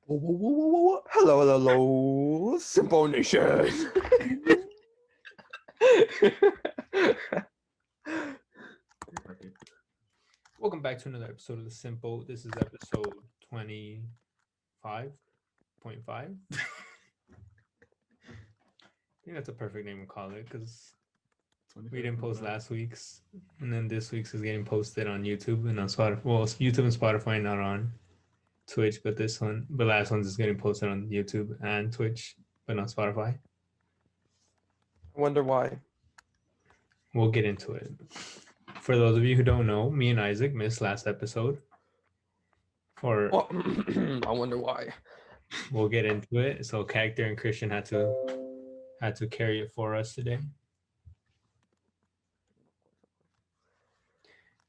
Whoa, whoa, whoa, whoa, whoa, whoa. Hello, hello, hello, Simple Nation. Okay. Welcome back to another episode of the Simple. This is episode 25.5. I think that's a perfect name to call it because we didn't post 25.5. last week's, and then this week's is getting posted on YouTube and on Spotify. Well, it's YouTube and Spotify, not on Twitch, but last one's is getting posted on YouTube and Twitch, but not Spotify. I wonder why. We'll get into it. For those of you who don't know, me and Isaac missed last episode. For Well, I wonder why. we'll get into it. So Character and Christian had to carry it for us today.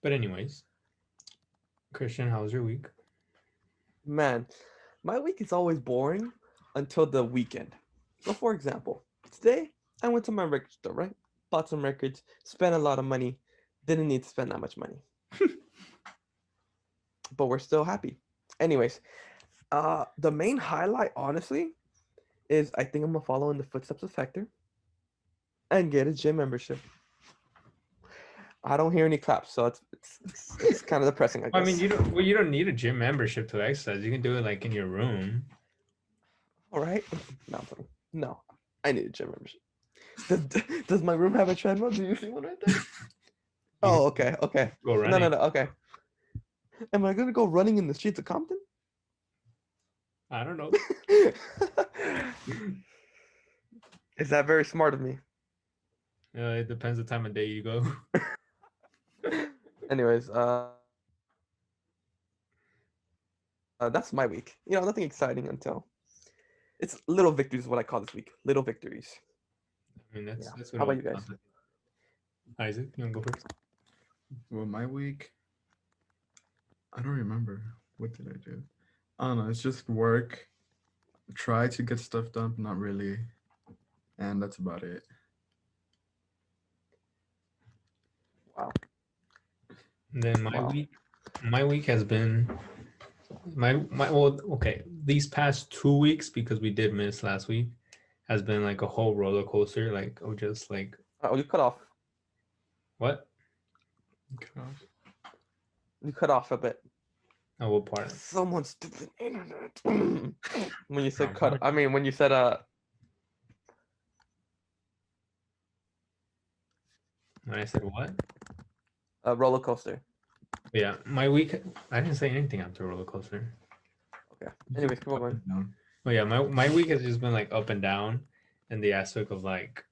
But anyways, Christian, how was your week? Man, my week is always boring until the weekend. So, for example, today I went to my record store, right? Bought some records, spent a lot of money, didn't need to spend that much money. But we're still happy. Anyways, the main highlight, honestly, is I think I'm gonna follow in the footsteps of Hector and get a gym membership. I don't hear any claps, so it's kind of depressing, I I mean, guess. you don't need a gym membership to exercise. You can do it like in your room. All right. No, I'm sorry. No, I need a gym membership. Does my room have a treadmill? Do you see one right there? You Oh, can okay, okay. go No, no, running. no. Okay. Am I gonna go running in the streets of Compton? I don't know. Is that very smart of me? It depends the time of day you go. Anyways, that's my week. Nothing exciting until it's little victories. Is what I call this week. Little victories. I mean, Yeah. that's How what about it you guys? sounds like. Isaac, you want to go first? Well, my week, I don't remember. What did I do? I don't know. It's just work. Try to get stuff done, but not really. And that's about it. Wow. And then Wow. my week has been my well, okay. These past 2 weeks because we did miss last week has been like a whole roller coaster. Like of just like Oh, you cut off. what? Gosh. You cut off a bit. Oh, what part? Someone's stupid internet. When you said Oh, cut, I mean when you said when I said what? a roller coaster. But yeah, my week. I didn't say anything after roller coaster. Okay. Just Anyways, keep on up going. and down. Oh yeah, my week has just been like up and down, in the aspect of like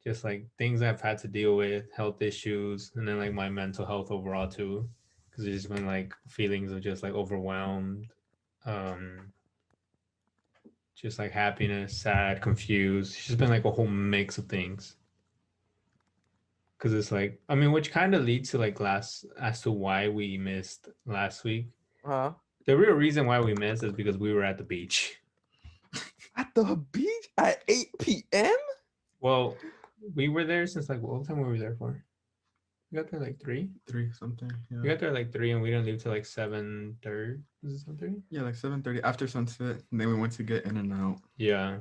just like things I've had to deal with, health issues, and then like my mental health overall too, because it's just been like feelings of just like overwhelmed, um, just like happiness, sad, confused. It's just been like a whole mix of things. Because it's like, I mean, which kind of leads to like last as to why we missed last week. Uh, The real reason why we missed is because we were at the beach. at the beach at 8 p.m. Well, we were there since like what time were we there for? We got there like 3. 3 something. We Yeah. got there like 3, and we didn't leave till like 7:30. Was it 7:30? Yeah, like 7:30 after sunset. And then we went to get in and out. Yeah.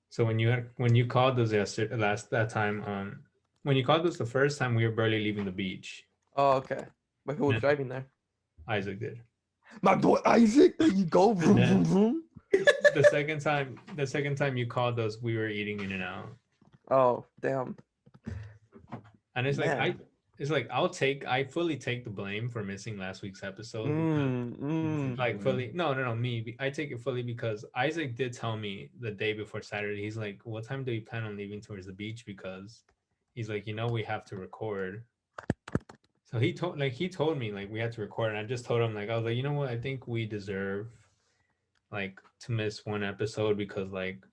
So when you called us yesterday that time, when you called us the first time, we were barely leaving the beach. Oh, okay. But who was And driving there? Isaac did. My boy Isaac. There you go. And Vroom, vroom, then vroom. the second time you called us, we were eating in and out. Oh, damn. And it's like Man. I fully take the blame for missing last week's episode because Mm, mm. like fully no me, I take it fully because Isaac did tell me the day before Saturday. He's like, what time do you plan on leaving towards the beach? Because he's like, we have to record. So he told me like we had to record, and I just told him like, I was like, you know what, I think we deserve like to miss one episode because like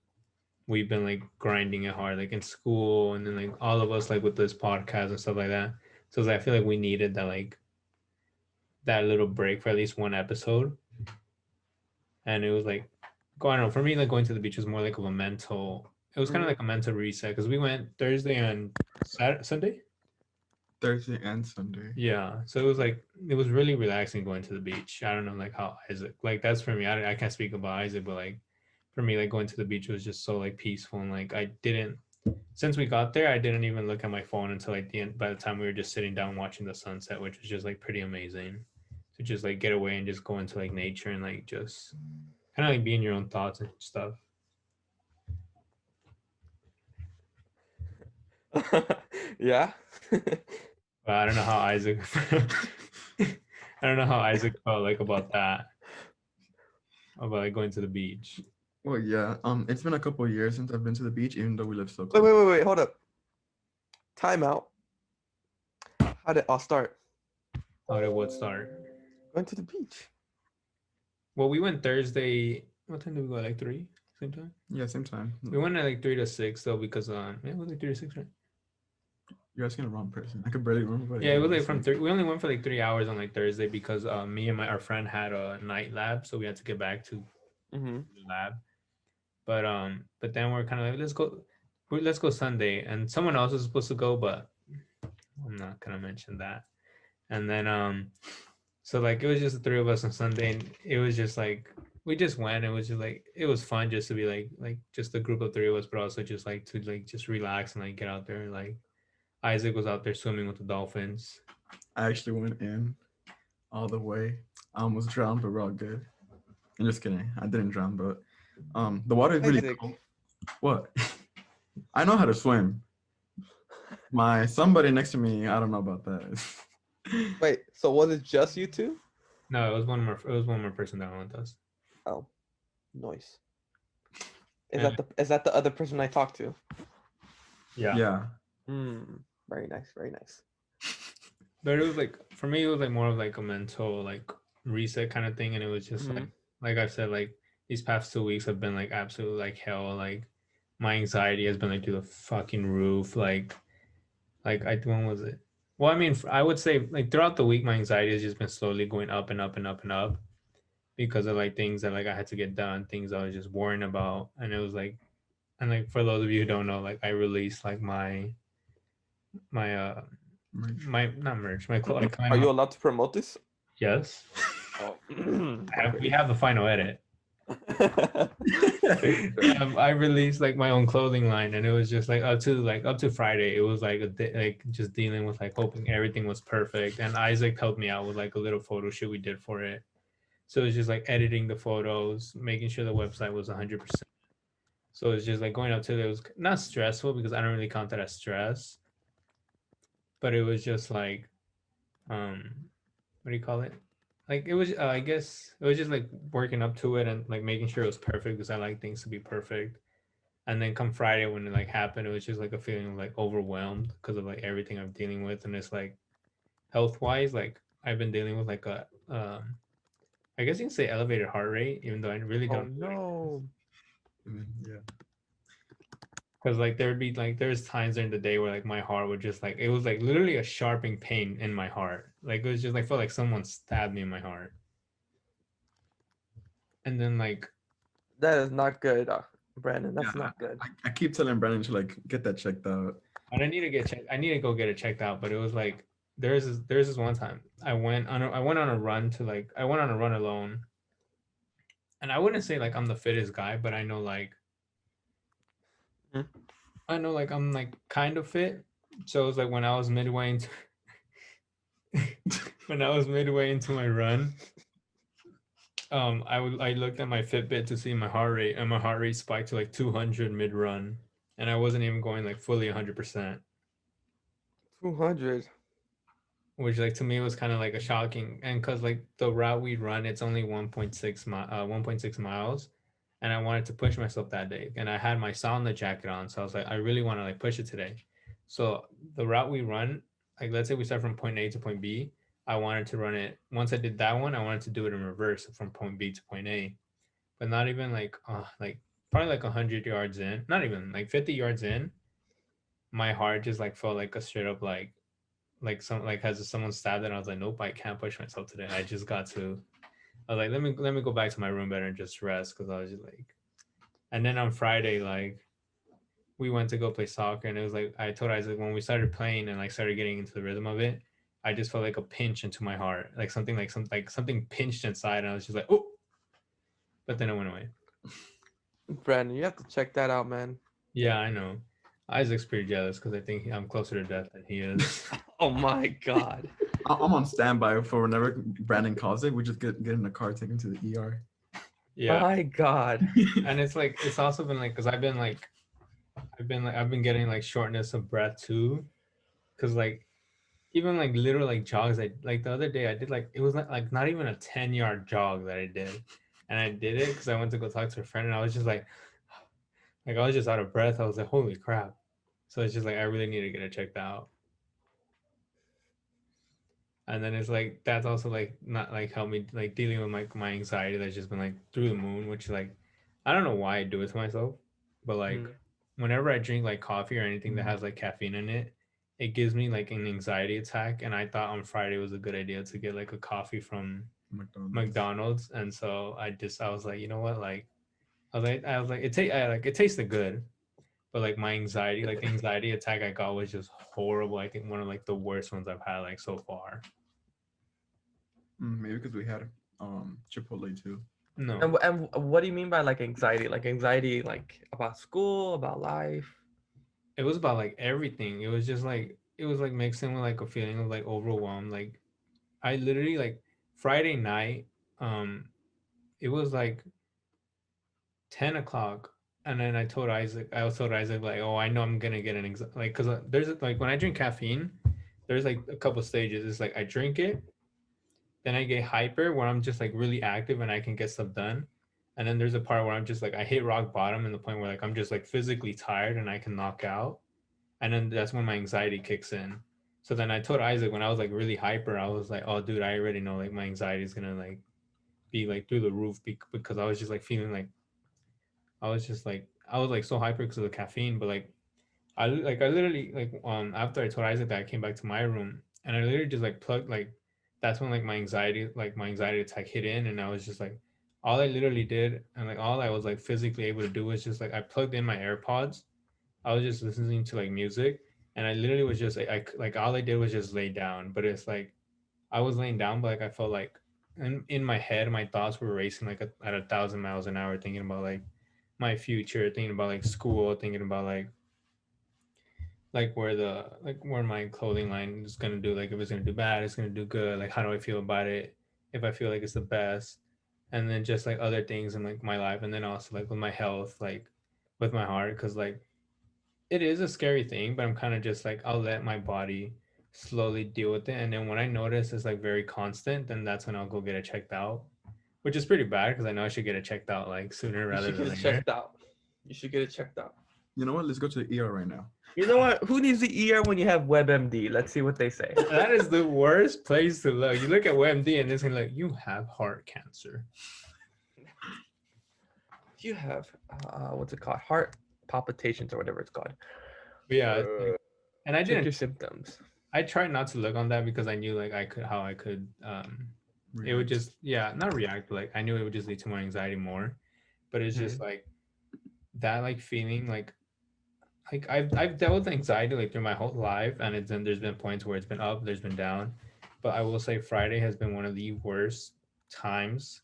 we've been like grinding it hard like in school, and then like all of us like with this podcast and stuff like that. So I feel like we needed that little break for at least one episode. And it was like, I don't know, for me like going to the beach was more like of a mental, it was kind of Mm. like a mental reset because we went Thursday and Sunday. Thursday and Sunday. Yeah, so it was like it was really relaxing going to the beach. I don't know like how Isaac like that's for me. I can't speak about Isaac, but like for me like going to the beach was just so like peaceful and like I didn't since we got there I didn't even look at my phone until like the end. By the time we were just sitting down watching the sunset, which was just like pretty amazing to just like get away and just go into like nature and like just kind of like be in your own thoughts and stuff. Yeah. But I don't know how Isaac I don't know how Isaac felt like about that about like going to the beach. Well, yeah. It's been a couple of years since I've been to the beach, even though we live so Wait, close. wait, wait, wait. Hold up. Time out. How did all start? How did what start? Going to the beach. Well, we went Thursday. What time did we go? Like 3? Same time? Yeah, same time. We went at like 3 to 6 though because yeah, it was like 3 to 6, right? You're asking the wrong person. I could barely remember. What I Yeah, it did was like last from week. 3. We only went for like 3 hours on like Thursday because me and our friend had a night lab, so we had to get back to Mm-hmm. the lab. But then we're kind of like let's go Sunday, and someone else was supposed to go, but I'm not gonna mention that. And then so like it was just the three of us on Sunday, and it was just like we just went. It was just like it was fun just to be like just a group of three of us, but also just like to like just relax and like get out there. Like Isaac was out there swimming with the dolphins. I actually went in all the way. I almost drowned, but we're all good. I'm just kidding. I didn't drown, but the water is really Isaac. cold. What? I know how to swim. My somebody next to me, I don't know about that. Wait, so was it just you two? No, it was one more. It was one more person that went with us. Oh, nice. And Is that the other person I talked to? yeah, Yeah. Very nice, very nice. but it was like for me, it was like more of like a mental like reset kind of thing, and it was just Mhm. like I've said, like these past 2 weeks have been like absolutely like hell. Like my anxiety has been like through the fucking roof. Like I when was it? Well, I mean, I would say like throughout the week, my anxiety has just been slowly going up and up and up and up because of like things that like I had to get done, things I was just worrying about, and it was like, and like for those of you who don't know, like I released like my Merch. my not merch, my like Are you allowed to promote this? yes, Oh, we have the final edit. I released like my own clothing line, and it was just like up to Friday. It was like like just dealing with like hoping everything was perfect. And Isaac helped me out with like a little photo shoot we did for it. So it's just like editing the photos, making sure the website was 100%. So it's just like going up to it was not stressful because I don't really count that as stress, but it was just like what do you call it? Like it was I guess it was just like working up to it and like making sure it was perfect because I like things to be perfect. And then come Friday when it like happened, it was just like a feeling of like overwhelmed because of like everything I'm dealing with, and it's like health wise, like I've been dealing with like a I guess you can say elevated heart rate, even though I really oh don't. no. Yeah. Because like there would be like there's times during the day where like my heart would just like it was like literally a sharping pain in my heart. Like it was just like felt like someone stabbed me in my heart. And then like That is not good, Brandon. Yeah. That's not good. I keep telling Brandon to like get that checked out. and I need to get checked. I need to go get it checked out. But it was like there's this one time I went on a run to like I went on a run alone. And I wouldn't say like I'm the fittest guy, but Mhm. I know like I'm like kind of fit. So it was like when I was midway into when I was midway into my run, I looked at my Fitbit to see my heart rate, and my heart rate spiked to like 200 mid run, and I wasn't even going like fully 100%, 200. which like to me was kind of like a shocking. And because like the route we run, it's only 1.6 miles, and I wanted to push myself that day, and I had my sauna jacket on, so I was like, I really want to like push it today. So the route we run, like let's say we start from point A to point B, I wanted to run it. Once I did that one, I wanted to do it in reverse from point B to point A, but not even like probably like 100 yards in, not even like 50 yards in, my heart just like felt like a straight up like some like has someone stabbed it. And I was like, nope, I can't push myself today. I just got to. I was like, let me go back to my room better and just rest because I was just like. And then on Friday, like we went to go play soccer, and it was like I told Isaac when we started playing and like started getting into the rhythm of it, I just felt like a pinch into my heart, like something like something pinched inside, and I was just like, oh, but then it went away. Brandon, you have to check that out, man. Yeah, I know. Isaac's pretty jealous because I think I'm closer to death than he is. Oh my god. I'm on standby for whenever Brandon calls it. We just get in the car, take him to the ER. Yeah, My god. and it's like it's also been like because I've been getting like shortness of breath too, because like even like literal like jogs I like the other day I did like it was like not even a 10-yard jog that I did, and I did it because I went to go talk to a friend and I was just like I was just out of breath. I was like holy crap. So it's just like I really need to get it checked out. And then it's like that's also like not like help me like dealing with my anxiety that's just been like through the moon, which like I don't know why I do it to myself, but like Mm. whenever I drink like coffee or anything that Mm. has like caffeine in it, it gives me like an anxiety attack. And I thought on Friday was a good idea to get like a coffee from McDonald's. McDonald's, and so I was like, you know what, like I was like it tasted good, but like my anxiety, like the anxiety attack I got was just horrible. I think one of like the worst ones I've had like so far. Maybe because we had Chipotle too. No, And what do you mean by like anxiety? Like anxiety like about school, about life? it was about like everything. It was just like it was like mixing with like a feeling of like overwhelmed. Like I literally like Friday night, um, it was like 10 o'clock, and then I also told Isaac like, oh, I know I'm gonna get an like because there's like when I drink caffeine, there's like a couple stages. It's like I drink it, then I get hyper where I'm just like really active and I can get stuff done. And then there's a part where I'm just like I hit rock bottom in the point where like I'm just like physically tired and I can knock out. And then that's when my anxiety kicks in. So then I told Isaac when I was like really hyper, I was like, "Oh, dude, I already know like my anxiety is gonna like be like through the roof because I was just like feeling like I was like so hyper because of the caffeine, but like I literally like after I told Isaac that I came back to my room and I literally just like plugged like that's when like my anxiety attack hit in, and I was just like all I literally did and like all I was like physically able to do was just like I plugged in my AirPods. I was just listening to like music, and I literally was just like like all I did was just lay down. But it's like I was laying down, but like I felt like in my head my thoughts were racing like at 1,000 miles an hour, thinking about like my future, thinking about like school, thinking about like where my clothing line is gonna do, like if it's gonna do bad, it's gonna do good, like how do I feel about it, if I feel like it's the best, and then just like other things in like my life, and then also like with my health, like with my heart, because like it is a scary thing, but I'm kind of just like I'll let my body slowly deal with it, and then when I notice it's like very constant, then that's when I'll go get it checked out, which is pretty bad because I know I should get it checked out like sooner You rather should than get it later. checked out. You should get it checked out. You know what? Let's go to the ER right now. You know what? Who needs the ER when you have WebMD? Let's see what they say. That is the worst place to look. You look at WebMD and it's gonna like you have heart cancer. You have what's it called? Heart palpitations or whatever it's called. But yeah, it's like, and I Check your didn't. symptoms. I tried not to look on that because I knew like I could. It would React. just not react, but like I knew it would just lead to more anxiety more. But it's just Mhm. like that like feeling like I've dealt with anxiety like through my whole life, and it's then there's been points where it's been up, there's been down, but I will say Friday has been one of the worst times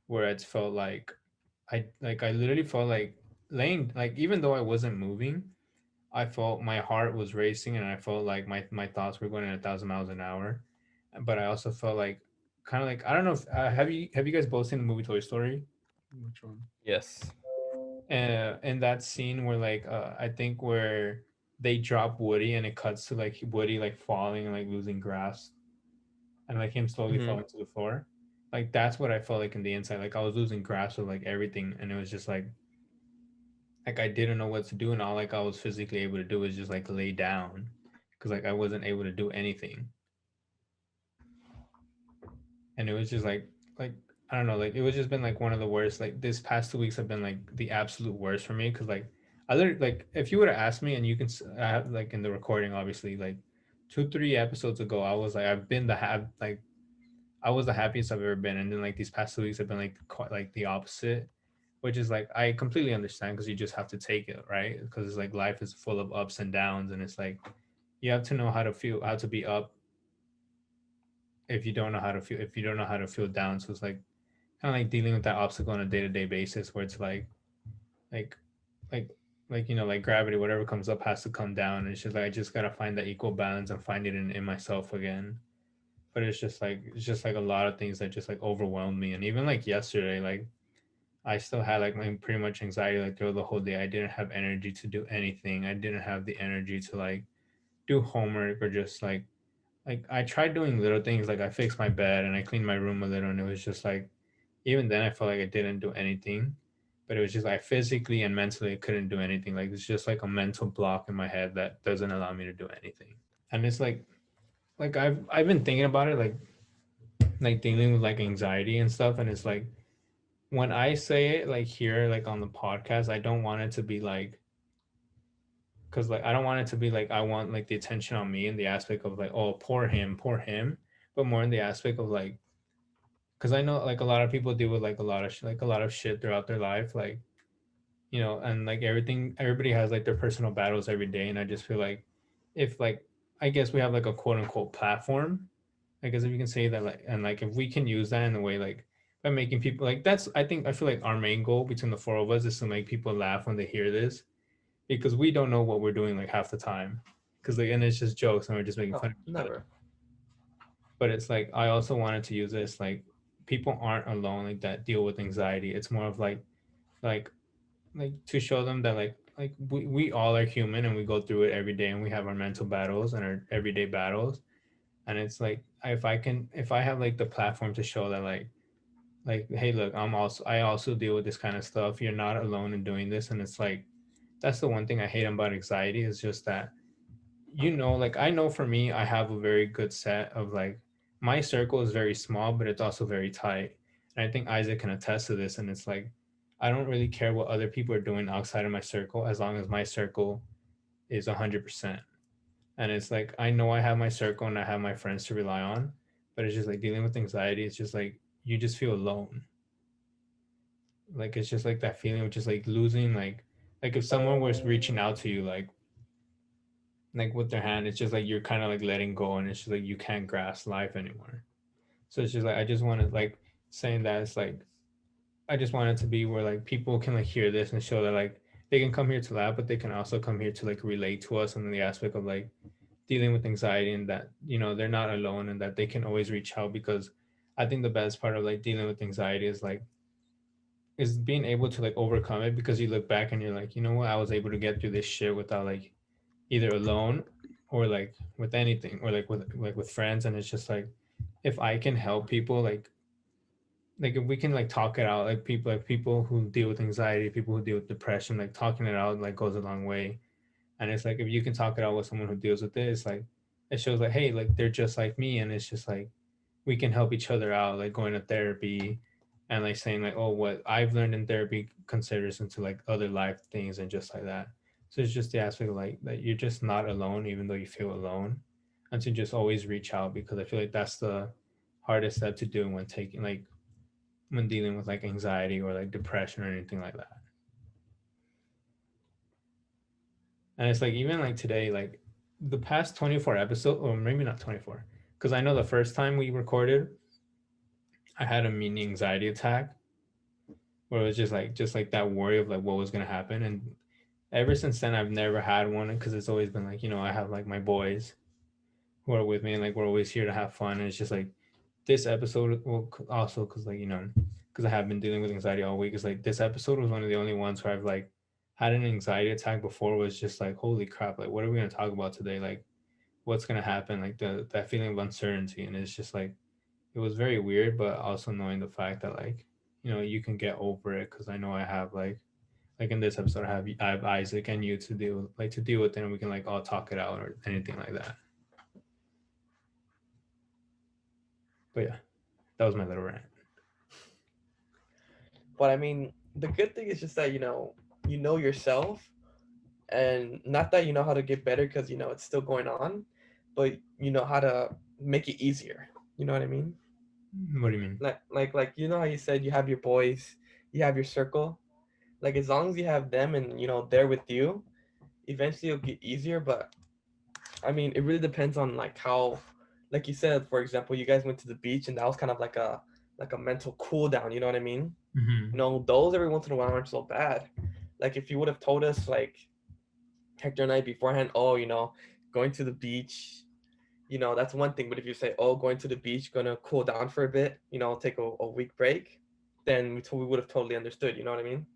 where it's felt like I literally felt like laying like even though I wasn't moving, I felt my heart was racing and I felt like my thoughts were going at 1,000 miles an hour, but I also felt like kind of like I don't know if have you guys both seen the movie Toy Story? Which one? Yes. In that scene where like I think where they drop Woody and it cuts to like Woody like falling and like losing grasp and like him slowly Mhm. falling to the floor. Like that's what I felt like in the inside. Like I was losing grasp of like everything, and it was just like I didn't know what to do, and all like I was physically able to do was just like lay down, because like I wasn't able to do anything, and it was just like I don't know, like it was just been like one of the worst. Like this past 2 weeks have been like the absolute worst for me, because like I literally like if you would have asked me, and you can I have like in the recording obviously like 2 3 episodes ago I was like I've been like I was the happiest I've ever been, and then like these past 2 weeks have been like quite like the opposite. which is like I completely understand because you just have to take it, right? Because it's like life is full of ups and downs, and it's like you have to know how to feel, how to be up if you don't know how to feel, if you don't know how to feel down. So it's like kind of like dealing with that obstacle on a day to day basis, where it's like like like gravity, whatever comes up has to come down. And it's just like I just gotta find that equal balance and find it in myself again. But it's just like a lot of things that just like overwhelmed me. And even like yesterday, like I still had like my pretty much anxiety like throughout the whole day. I didn't have energy to do anything. I didn't have the energy to like do homework or just like I tried doing little things, like I fixed my bed and I cleaned my room a little, and it was just like even then I felt like I didn't do anything. But it was just like physically and mentally I couldn't do anything. Like it's just like a mental block in my head that doesn't allow me to do anything. And it's like I've been thinking about it, like dealing with like anxiety and stuff. And it's like when I say it like here, like on the podcast, I don't want it to be like, because like I don't want it to be like I want like the attention on me in the aspect of like, oh, poor him, but more in the aspect of like, because I know like a lot of people deal with like like a lot of shit throughout their life, like and like everything, everybody has like their personal battles every day. And I just feel like if like I guess we have like a quote unquote platform, I guess if you can say that, like, and like if we can use that in a way like by making people like that's I think I feel like our main goal between the four of us is to make people laugh when they hear this, because we don't know what we're doing like half the time, because like and it's just jokes and we're just making fun No, of each other. never. But it's like I also wanted to use this like people aren't alone like that deal with anxiety. It's more of like like to show them that like we all are human and we go through it every day and we have our mental battles and our everyday battles. And it's like if I have like the platform to show that like hey look, I also deal with this kind of stuff, you're not alone in doing this. And it's like that's the one thing I hate about anxiety, is just that like I know for me I have a very good set of like my circle is very small but it's also very tight. And I think Isaac can attest to this. And it's like I don't really care what other people are doing outside of my circle as long as my circle is 100%. And it's like I know I have my circle and I have my friends to rely on, but it's just like dealing with anxiety, it's just like you just feel alone. Like it's just like that feeling of just like losing like if someone was reaching out to you like with their hand, it's just like you're kind of like letting go and it's just like you can't grasp life anymore. So it's just like I just want to like saying that it's like I just want it to be where like people can like hear this and show that like they can come here to laugh, but they can also come here to like relate to us in the aspect of like dealing with anxiety, and that they're not alone and that they can always reach out. Because I think the best part of like dealing with anxiety is being able to like overcome it, because you look back and you're like, you know what, I was able to get through this shit without like either alone or like with anything or like with friends. And it's just like if I can help people like if we can like talk it out, like people who deal with anxiety, people who deal with depression, like talking it out like goes a long way. And it's like if you can talk it out with someone who deals with it, it's like it shows like hey, like they're just like me. And it's just like we can help each other out, like going to therapy and like saying like, oh, what I've learned in therapy considers into like other life things and just like that. So it's just the aspect of like that you're just not alone even though you feel alone, and to just always reach out, because I feel like that's the hardest step to do when taking like when dealing with like anxiety or like depression or anything like that. And it's like even like today, like the past 24 episodes, or maybe not 24, because I know the first time we recorded, I had a mini anxiety attack where it was just like that worry of like what was gonna happen. And ever since then, I've never had one, because it's always been like I have like my boys who are with me, and like we're always here to have fun. And it's just like this episode, well, also because like because I have been dealing with anxiety all week. Is like this episode was one of the only ones where I've like had an anxiety attack before. Was just like holy crap, like what are we gonna talk about today? Like what's gonna happen? Like that feeling of uncertainty. And it's just like it was very weird, but also knowing the fact that like you can get over it, because I know I have like in this episode I have Isaac and you to deal with it, and we can like all talk it out or anything like that. But yeah, that was my little rant. But I mean, the good thing is just that you know yourself, and not that you know how to get better because it's still going on, but you know how to make it easier. You know what I mean? What do you mean? Like you know how you said you have your boys, you have your circle. Like as long as you have them and they're with you, eventually it'll get easier. But I mean, it really depends on like how, like you said, for example, you guys went to the beach and that was kind of like a mental cool down. You know what I mean? Hmm. Those every once in a while aren't so bad. Like if you would have told us like Hector and I beforehand, oh, going to the beach, that's one thing. But if you say, oh, going to the beach, gonna cool down for a bit, take a week break, then we would have totally understood. You know what I mean?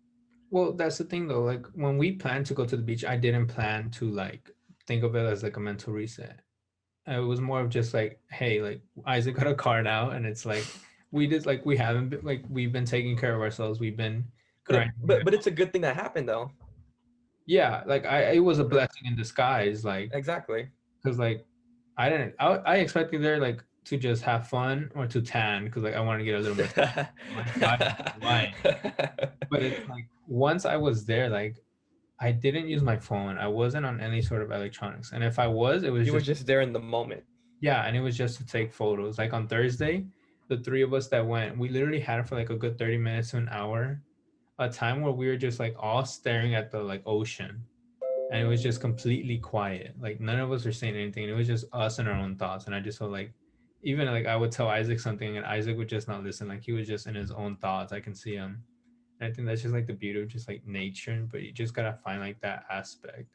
Well, that's the thing though. Like when we planned to go to the beach, I didn't plan to like think of it as like a mental reset. It was more of just like, hey, like Isaac got a car now, and it's like we did like we haven't been like we've been taking care of ourselves. We've been But it, grinding. but but it's a good thing that happened though. Yeah, like I it was a blessing in disguise. Like Exactly. because like I expected there like to just have fun or to tan because like I wanted to get a little more tan. Like not lying, but it's like once I was there, like I didn't use my phone. I wasn't on any sort of electronics, and if I was, it was You were just just there in the moment. yeah, and it was just to take photos. Like on Thursday, the three of us that went, we literally had for like a good 30 minutes to an hour, a time where we were just like all staring at the like ocean and it was just completely quiet. Like none of us were saying anything. It was just us and our own thoughts. And I just felt like even like I would tell Isaac something and Isaac would just not listen. Like he was just in his own thoughts. I can see him. And I think that's just like the beauty of just like nature. But you just gotta find like that aspect.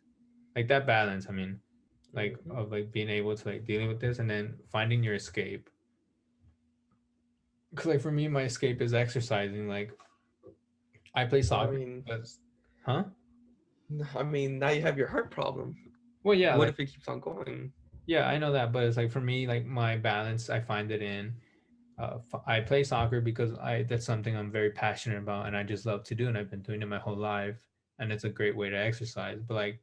Like that balance, I mean, like Hmm. of like being able to like dealing with this and then finding your escape. Cause like for me, my escape is exercising. Like I play Well, I soccer mean, because huh? now you have your heart problem. Well yeah, What like if it keeps on going? yeah, I know that, but it's like for me, like my balance, I find it in I play soccer because I that's something I'm very passionate about and I just love to do and I've been doing it my whole life and it's a great way to exercise. But like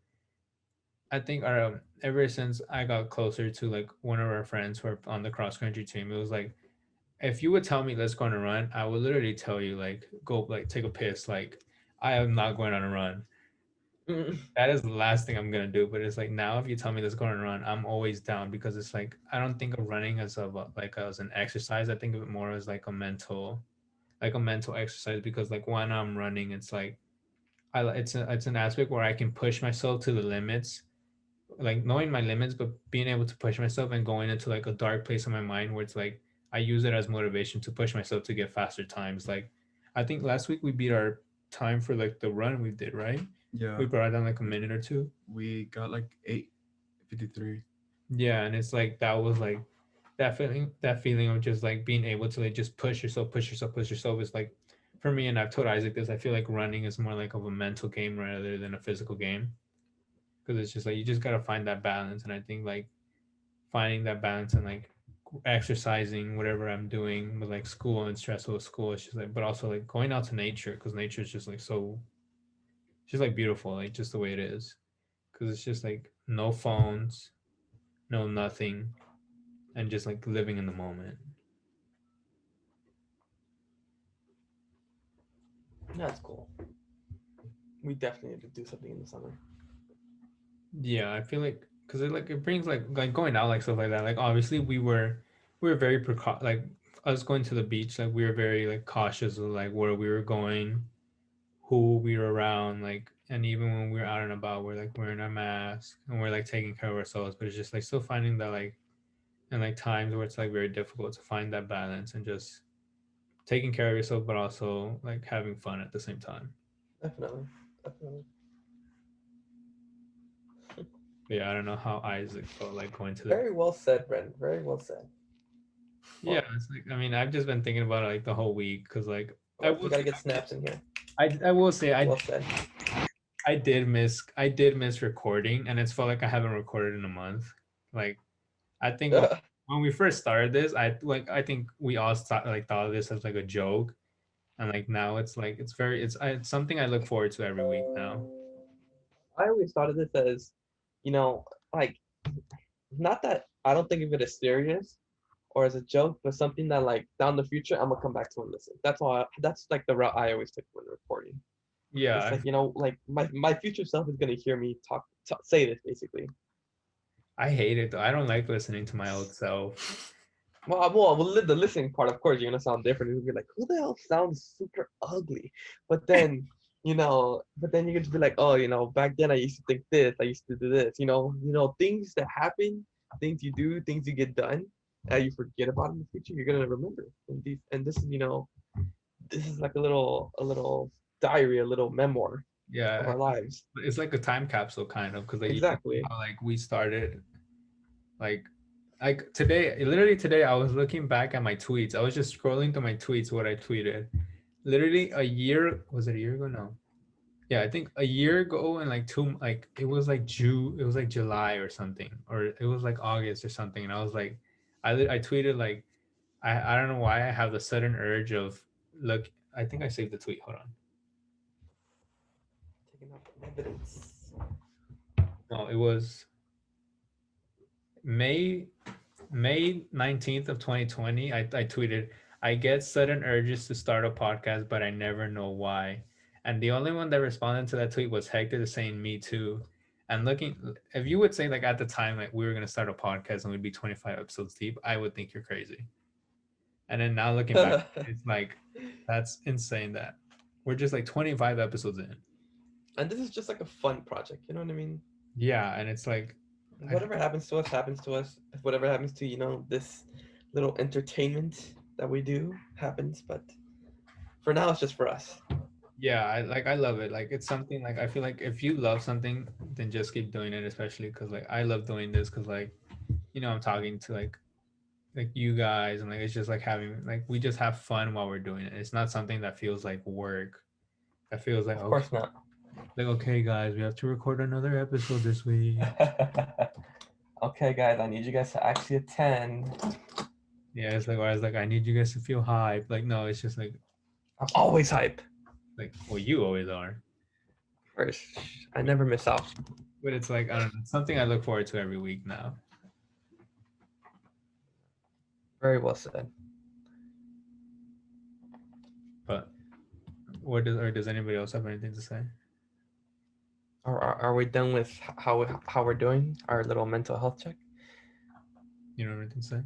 I think ever since I got closer to like one of our friends who are on the cross country team, it was like if you would tell me let's go on a run, I would literally tell you like go like take a piss. Like I am not going on a run. Mm. That is the last thing I'm gonna do. But it's like now if you tell me let's go on a run, I'm always down because it's like I don't think of running as like as an exercise. I think of it more as like a mental exercise because like when I'm running, it's like it's an aspect where I can push myself to the limits, like knowing my limits, but being able to push myself and going into like a dark place in my mind where it's like I use it as motivation to push myself to get faster times. Like I think last week we beat our time for like the run we did, right? Yeah, We brought it down like a minute or two. we got like 8:53. Yeah, and it's like that was like that feeling of just like being able to like just push yourself is like for me and I've told Isaac this, I feel like running is more like of a mental game rather than a physical game. Because it's just like you just gotta find that balance. And I think like finding that balance and like exercising, whatever I'm doing with like school and stressful with school, it's just like but also like going out to nature because nature is just like so it's just like beautiful, like just the way it is. Because it's just like no phones, no nothing, and just like living in the moment. That's cool. We definitely need to do something in the summer. Yeah, I feel like because it brings like going out like stuff like that. Like obviously we were very like us going to the beach. Like we were very like cautious of like where we were going, who we were around. Like and even when we were out and about, we're like wearing our mask and we're like taking care of ourselves. But it's just like still finding that like and like times where it's like very difficult to find that balance and just taking care of yourself, but also like having fun at the same time. Definitely. Definitely. But yeah, I don't know how Isaac felt like going to the Very well said, Bren. Very well said. yeah, Well, it's like I mean I've just been thinking about it like the whole week because like I we will gotta say get snaps in here. I will say Well said. I did miss recording and it's felt like I haven't recorded in a month. Like I think when we first started this, I think we all thought of this as like a joke, and like now it's like it's something I look forward to every week now. I always thought of this as, like not that I don't think of it as serious or as a joke, but something that like down the future I'm gonna come back to and listen. That's all. That's like the route I always took when recording. Yeah, It's like like my future self is gonna hear me say this basically. I hate it though. I don't like listening to my old self. The listening part, of course, you're gonna sound different. You'll be like, "Who the hell sounds super ugly?" But then But then you can just be like, oh, back then I used to think this, I used to do this, things that happen, things you do, things you get done, that you forget about in the future, you're gonna remember. And this is like a little diary, a little memoir of Yeah, our lives. it's like a time capsule kind of, because like you see Exactly. how like we started, like today, literally today, I was looking back at my tweets. I was just scrolling through my tweets, what I tweeted. Literally a year, was it a year ago? No. Yeah, I think a year ago, and like it was like it was like July or something, or it was like August or something. And I was like, I tweeted like, I don't know why I have the sudden urge of look. I think I saved the tweet. Hold on. Taking up evidence. No, it was May May 19th of 2020. I tweeted, I get sudden urges to start a podcast, but I never know why. And the only one that responded to that tweet was Hector saying me too. And looking, if you would say like at the time like we were gonna start a podcast and we'd be 25 episodes deep, I would think you're crazy. And then now looking back, it's like that's insane that we're just like 25 episodes in. And this is just like a fun project, you know what I mean? Yeah, and it's like Whatever happens to us happens to us. If whatever happens to this little entertainment that we do happens, but for now it's just for us. yeah, I love it. Like it's something like I feel like if you love something, then just keep doing it. Especially because like I love doing this because like I'm talking to like you guys, and like it's just like having like we just have fun while we're doing it. It's not something that feels like work. That feels like Of okay, course not. like okay guys, we have to record another episode this week. Okay, guys, I need you guys to actually attend. Yeah, it's like or I was like I need you guys to feel hype. Like no, it's just I'm always hype. like well you always are, First, I never miss out. but it's like I don't know, it's something I look forward to every week now. Very well said. But does anybody else have anything to say? Are we done with how we're doing our little mental health check? You know anything to say?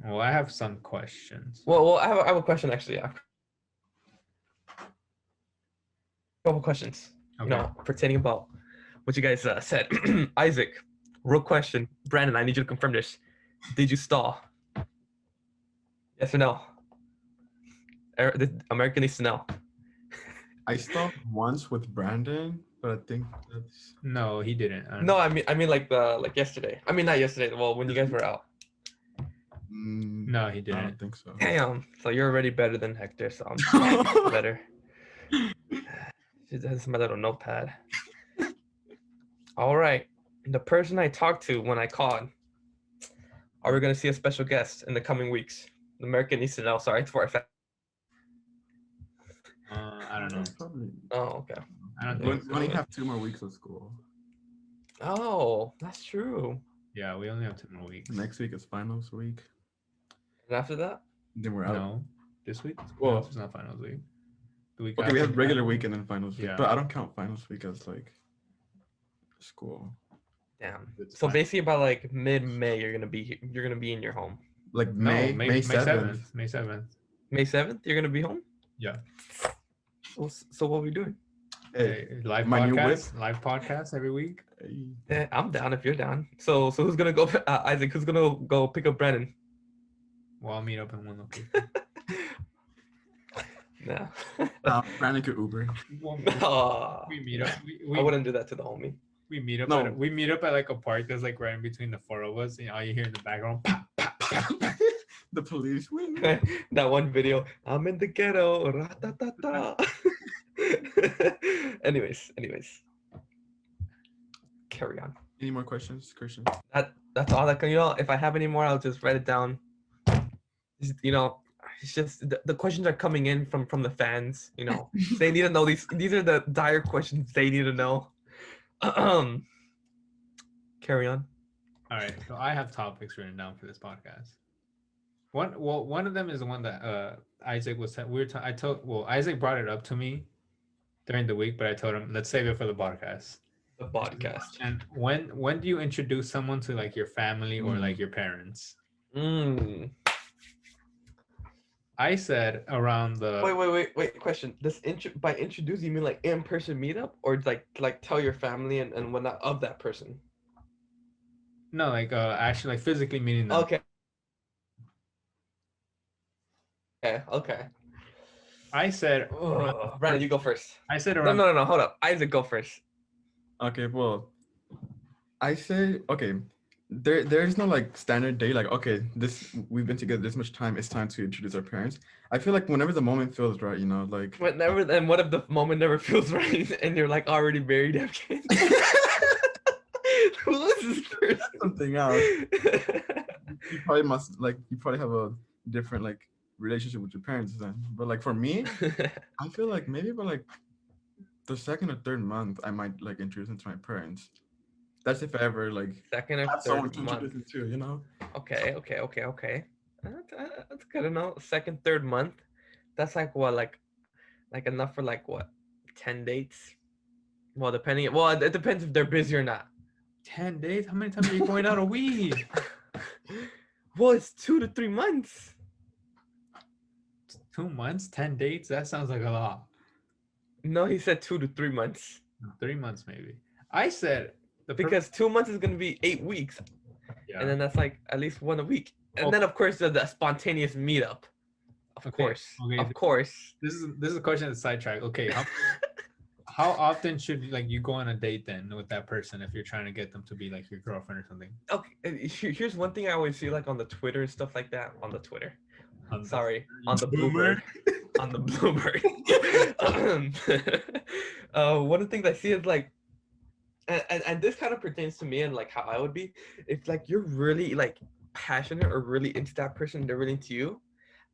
Well, I have some questions. Well, I have a question actually. I have a couple questions. Okay. Pertaining about what you guys said. Isaac, real question. Brandon, I need you to confirm this. Did you stall? Yes or no? The American needs to know. I stopped once with Brandon, but I think that's No, he didn't. No, I mean like yesterday. I mean not yesterday. Well, when you guys were out. No, he I didn't. don't think so. Damn. So you're already better than Hector. So I'm better. This is my little notepad. All right. The person I talked to when I called. Are we gonna see a special guest in the coming weeks? The American needs to know. Sorry for a I don't know. Probably. Oh, okay. I don't We think so. only have 2 more weeks of school. Oh, that's true. Yeah, we only have 2 more weeks. Next week is finals week. And after that? Then we're out. No, this week. Well- It's not finals week. The week Okay, we after have regular finals. week and then finals week, Yeah. but I don't count finals week as like school. Damn. It's So fine. basically, by like mid-May, you're gonna be in your home. Like No, May 7th. May 7th. May 7th, you're gonna be home. Yeah. So what are we doing? Hey, Live my new whip. podcast. Live podcast every week. hey. I'm down if you're down. So who's gonna go? Isaac, who's gonna go pick up Brandon? Well, I'll meet up in one location. No. Brandon could Uber. Aw. We meet up. I wouldn't do that to the homie. We meet up. No. We meet up at like a park that's like right in between the 4 of us. And all you hear in the background. Pop, pop, pop. The police win. That one video. I'm in the ghetto. Ra-ta-ta-ta. anyways. Carry on. Any more questions, Christian? That's all that if I have any more, I'll just write it down. It's just the questions are coming in from the fans. They need to know these are the dire questions they need to know. Carry on. All right, so I have topics written down for this podcast. One of them is the one that Isaac was. Isaac brought it up to me during the week, but I told him let's save it for the podcast. The podcast. And when do you introduce someone to like your family or like your parents? I said around the Wait. Question. By introduce you mean like in-person meetup or like tell your family and whatnot of that person? no, like actually like physically meeting them. Okay. I said around the Brandon, first, you go first. I said No, around no, no, no. Hold up. Isaac, go first. Okay, well, I say okay. There's no like standard day. Like okay, this we've been together this much time. It's time to introduce our parents. I feel like whenever the moment feels right, like. But never. And what if the moment never feels right and you're like already married, have kids? Who is this person? Something else. You probably must like you probably have a different like relationship with your parents then. But like for me, I feel like maybe by like the second or third month, I might like introduce them to my parents. That's if I ever like Second or have someone third to month. introduce them to. Okay. That's good to know. Second, third month. That's like what, like enough for like what, 10 dates? Well, depending. Well, it depends if they're busy or not. 10 days. How many times are you going out a week? Well, it's 2 to 3 months. 2 months, 10 dates. That sounds like a lot. No, he said 2 to 3 months 3 months maybe. I said the because 2 months is gonna be 8 weeks, yeah. and then that's like at least one a week. And Okay. then of course the spontaneous meetup. Of Okay, course. okay. Of course. This is a question that's sidetrack. Okay, how often should you go on a date then with that person if you're trying to get them to be like your girlfriend or something? Okay. Here's one thing I always see like on the Twitter and stuff like that. On the Twitter. On the- Sorry, you on the boomer. Bluebird. On the Bluebird. One of the things I see is like, and this kind of pertains to me and like how I would be. If like you're really like passionate or really into that person, they're really into you,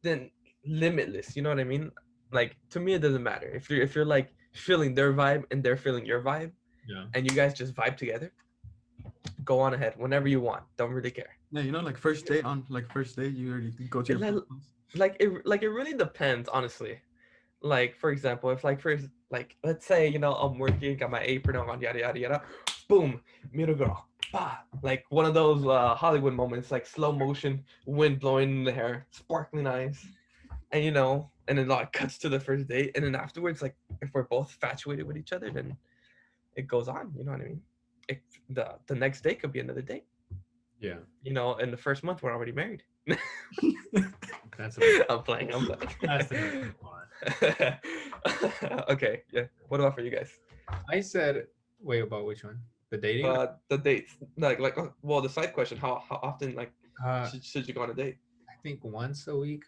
then limitless. You know what I mean? Like to me, it doesn't matter if you're like feeling their vibe and they're feeling your vibe, Yeah. and you guys just vibe together. Go on ahead whenever you want. Don't really care. Yeah, like first date you already go to It, your like, friend's house. it really depends, honestly. Like for example, if like first like let's say I'm working, got my apron on, yada yada yada, boom, meet a girl, bah, like one of those Hollywood moments, like slow motion, wind blowing in the hair, sparkling eyes, and and then like cuts to the first date, and then afterwards, like if we're both infatuated with each other, then it goes on. You know what I mean? If the next day could be another date. Yeah. In the first month we're already married. That's a I'm playing. that's the fun. Okay, yeah. What about for you guys? I said wait about which one? The dating? The dates, well, the side question: how often Uh should you go on a date? I think once a week,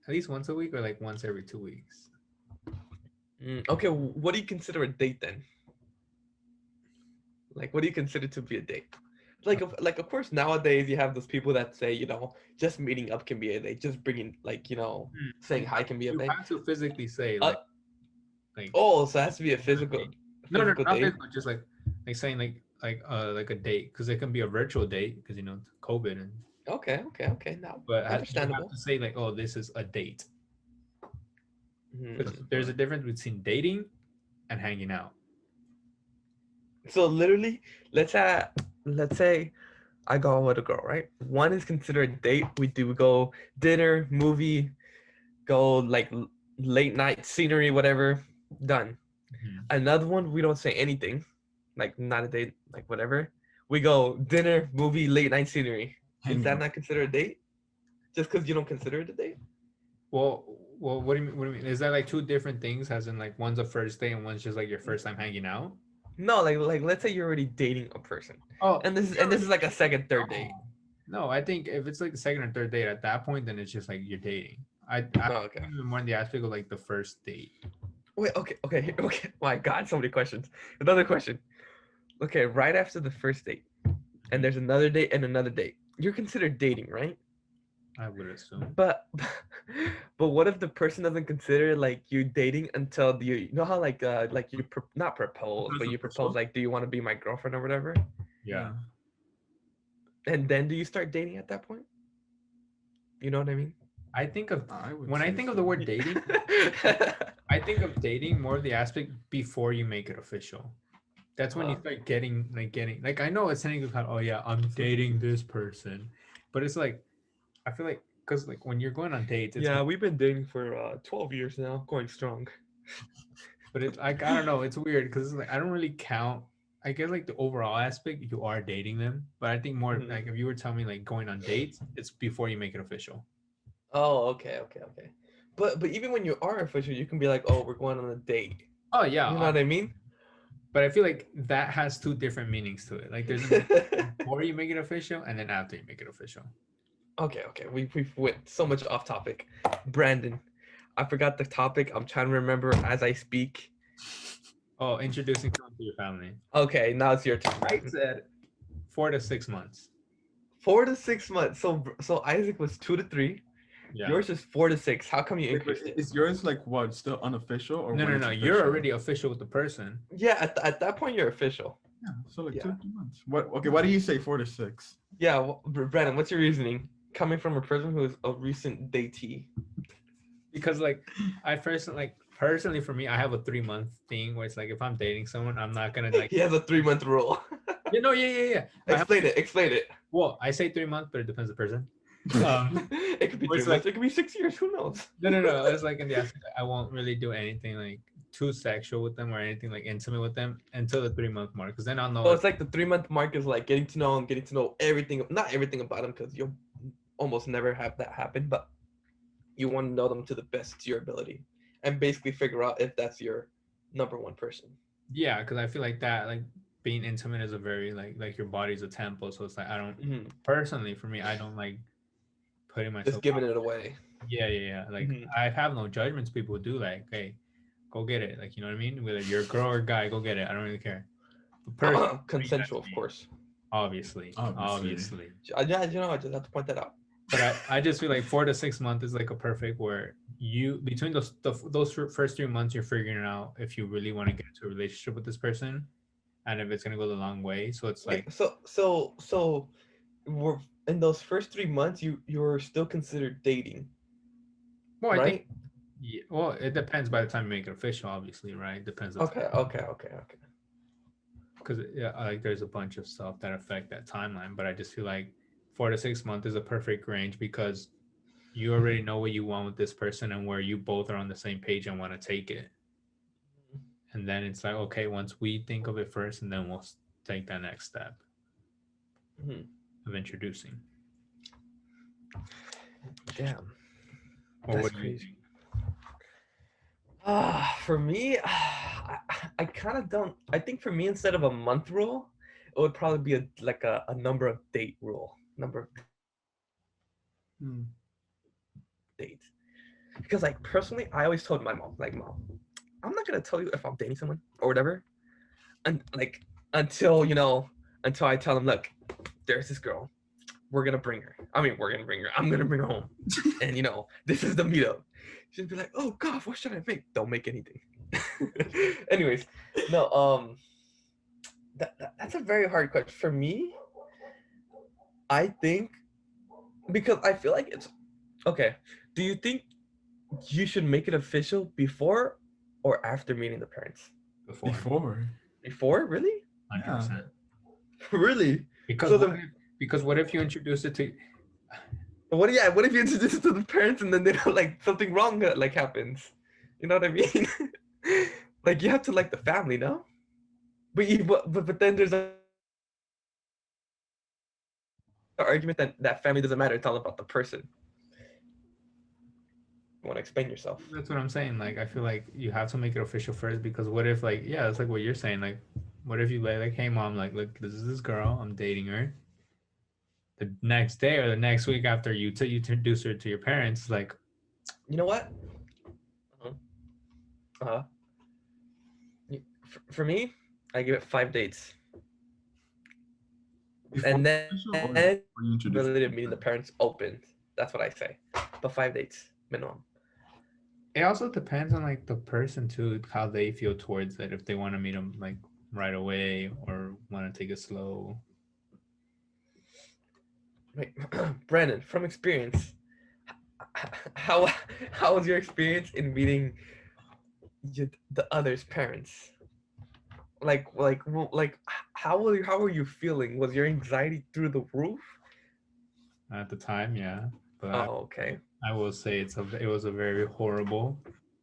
at least once a week or like once every 2 weeks. Okay, what do you consider a date then? Like, what do you consider to be a date? Of course, nowadays you have those people that say, just meeting up can be a date. Just bringing, saying hi can be a You date. have to physically say Uh, like oh, so it has to be a physical, no, physical not date. physical, just like saying like a date because it can be a virtual date because COVID and Okay. Now, but you have understandable. to say like, oh, this is a date. Hmm. There's a difference between dating and hanging out. So literally, let's say I go out with a girl, right? One is considered a date. We do go dinner, movie, go like late night scenery, whatever. Done. Mhm. Another one, we don't say anything, like not a date, like whatever. We go dinner, movie, late night scenery. Is Hang that out. not considered a date? Just because you don't consider it a date? Well, what do you mean? What do you mean? Is that like two different things? As in, like one's a first date and one's just like your first time hanging out? No, like let's say you're already dating a person, Oh, and this is like a second, third date. no, I think if it's like the second or third date, at that point, then it's just like you're dating. I Oh, okay. think more in the aspect of like the first date. Wait, okay. My God, so many questions. Another question. Okay, right after the first date, and there's another date and another date. You're considered dating, right? I would assume. But but what if the person doesn't consider like you dating until you know how like you not propose, but you propose like, do you want to be my girlfriend or whatever? Yeah. And then do you start dating at that point? You know what I mean? I think of I would when I say think of so. the word dating, I think of dating more the aspect before you make it official. That's when you start getting like I know it's saying oh yeah, I'm dating this person, but it's like I feel like because like when you're going on dates, it's Yeah, we've been dating for 12 years now, going strong. but it's like I don't know, it's weird because like I don't really count. I guess like the overall aspect, you are dating them, but I think more Mhm. like if you were telling me like going on dates, it's before you make it official. Oh, okay, okay, okay. But even when you are official, you can be like, oh, we're going on a date. Oh yeah, You know what I mean? but I feel like that has two different meanings to it. Like there's a meaning before you make it official, and then after you make it official. Okay, okay. We've went so much off topic. Brandon, I forgot the topic. I'm trying to remember as I speak. Oh, introducing someone to your family. Okay, now it's your turn, I Brandon. said 4 to 6 months. 4 to 6 months. So Isaac was 2 to 3. Yeah. Yours is 4 to 6. How come you Wait, but increased it? is yours like what? Still unofficial or No, when no, it's no. You're official? already official with the person. Yeah, at that point you're official. Yeah, so like Yeah. 2 3 months. What? Okay, why do you say 4 to 6? Yeah, Brandon, what's your reasoning? Coming from a person who is a recent datee. Because like I like personally for me, I have a 3 month thing where it's like if I'm dating someone, I'm not gonna like He has a 3 month rule. yeah. I have Explain it. Explain it. well, I say 3 months, but it depends on the person. It could be Where three it's like months. It could be 6 years. Who knows? no. It's like in the aspect that I won't really do anything like too sexual with them or anything like intimate with them until the 3 month mark, because then I'll know So if it's like the 3 month mark is like getting to know him, getting to know everything, not everything about him, because you'll almost never have that happen, but you want to know them to the best of your ability and basically figure out if that's your number one person. yeah, because I feel like that like being intimate is a very like your body's a temple, so it's like I don't Hmm. personally for me I don't like putting Just myself giving out it there. away. Yeah. Like Hmm. I have no judgments. People do like, hey, go get it. Like you know what I mean? Whether you're a girl or a guy, go get it. I don't really care. But personally, for me, Consensual, that's of me. course. Obviously. Obviously. Yeah, you know, I just have to point that out. But I just feel like 4 to 6 months is like a perfect where you between those first 3 months you're figuring out if you really want to get into a relationship with this person and if it's gonna go the long way. So it's Okay, like, so we're in those first 3 months, you're still considered dating, well, I think right? yeah, well, it depends by the time you make it official, obviously, right? Depends the Okay, time. okay. Because yeah, like there's a bunch of stuff that affect that timeline. But I just feel like 4 to 6 months is a perfect range because you already know what you want with this person and where you both are on the same page and want to take it. And then it's like, okay, once we think of it first, and then we'll take that next step Hmm. of introducing. Damn, Or that's what do you crazy. think? For me, I kind of don't. I think for me, instead of a month rule, it would probably be like a number of date rule, number of Hmm. dates. Because like personally, I always told my mom, like, mom, I'm not gonna tell you if I'm dating someone or whatever, and like until until I tell them, look, there's this girl, we're gonna bring her. I mean, we're gonna bring her. I'm gonna bring her home, and this is the meetup. She'd be like, oh gosh, what should I make? Don't make anything. Anyways, no, that's a very hard question for me. I think because I feel like it's okay. Do you think you should make it official before or after meeting the parents? Before Before. Before, really? Yeah. 100%. Really? Because So what the if because what if you introduce it to what? Yeah, what if you introduce it to the parents and then they don't like something wrong like happens? You know what I mean? Like you have to like the family, no? But then there's an argument that that family doesn't matter. It's all about the person. You want to explain yourself? that's what I'm saying. Like I feel like you have to make it official first because what if like yeah, it's like what you're saying. Like what if you like hey mom, like look, this is this girl, I'm dating her. The next day or the next week after you introduce her to your parents, like You know what? Uh-huh. Uh-huh. For me, I give it 5 dates, Before and it's then official or before you introduce possibility it of to your meeting the parents? parents open. That's what I say. But 5 dates minimum. it also depends on like the person too, how they feel towards it. If they want to meet them like right away or want to take it slow. Right. Brandon, from experience, how how was your experience in meeting the other's parents? Like how were you feeling? Was your anxiety through the roof? At the time, yeah. but Oh, okay. I will say it was a very horrible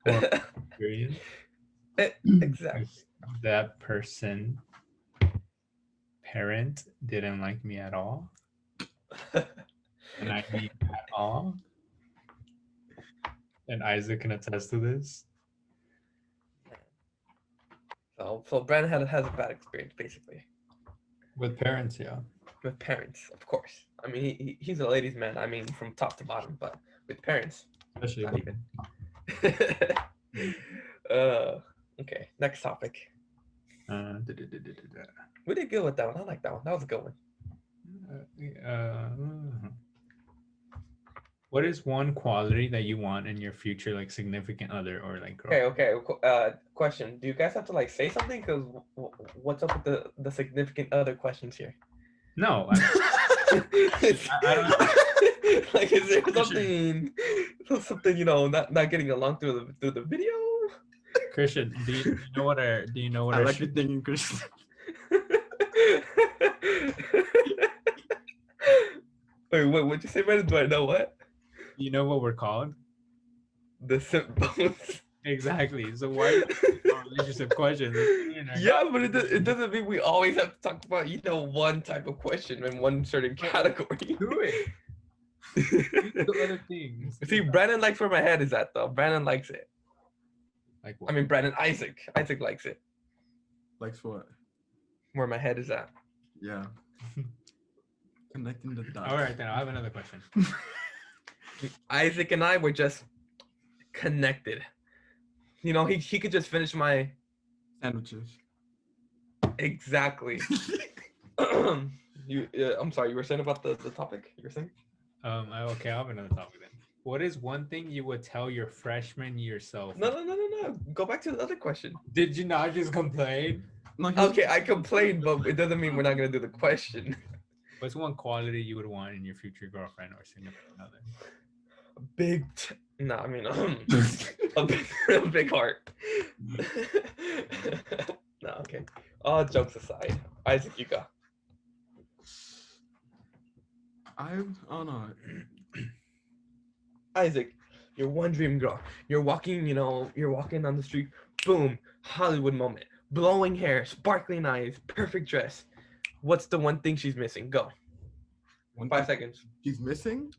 experience. Exactly. If that person parent didn't like me at all, and I mean at all, and Isaac can attest to this. So Brandon has a bad experience basically With parents, yeah. with parents, of course. I mean, he's a ladies' man. I mean, from top to bottom, but with parents, Especially not women. even. uh, okay. Next topic. We did good with that one. I like that one. That was a good one. What is one quality that you want in your future, like significant other or like Okay, girlfriend? okay. Question: do you guys have to like say something? Because what's up with the significant other questions here? No, I don't. Like, is there Christian, something not getting along through the video? Christian, do you know what our I like your thinking, Christian. Wait, what'd you say, Brandon? Do I know what? you know what we're called? The simp boats. Exactly. So why are you asking about relationship questions? If women are Yeah, not but it doesn't mean we always have to talk about one type of question in one certain category. do it. Do other things. See, Brandon likes where my head is at, though. Brandon likes it. Like I what? mean, Brandon, Isaac likes it. Likes what? Where my head is at. Yeah. Connecting the dots. All right, then I'll have another question. Isaac and I were just connected. You know, he could just finish my Sandwiches. exactly. I'm sorry. You were saying about the topic. You were saying. Okay, I'll have another topic then. What is one thing you would tell your freshman year self? No. Go back to the other question. Did you not just complain? No, Okay, I complained, but it doesn't mean we're not gonna do the question. What's one quality you would want in your future girlfriend or significant other? No, I mean, a big heart. No, okay. All jokes aside, Isaac, you go. I don't know. Isaac, you're one dream girl. You're walking on the street. Boom, Hollywood moment. Blowing hair, sparkling eyes, perfect dress. What's the one thing she's missing? Go. One 5 seconds. She's missing.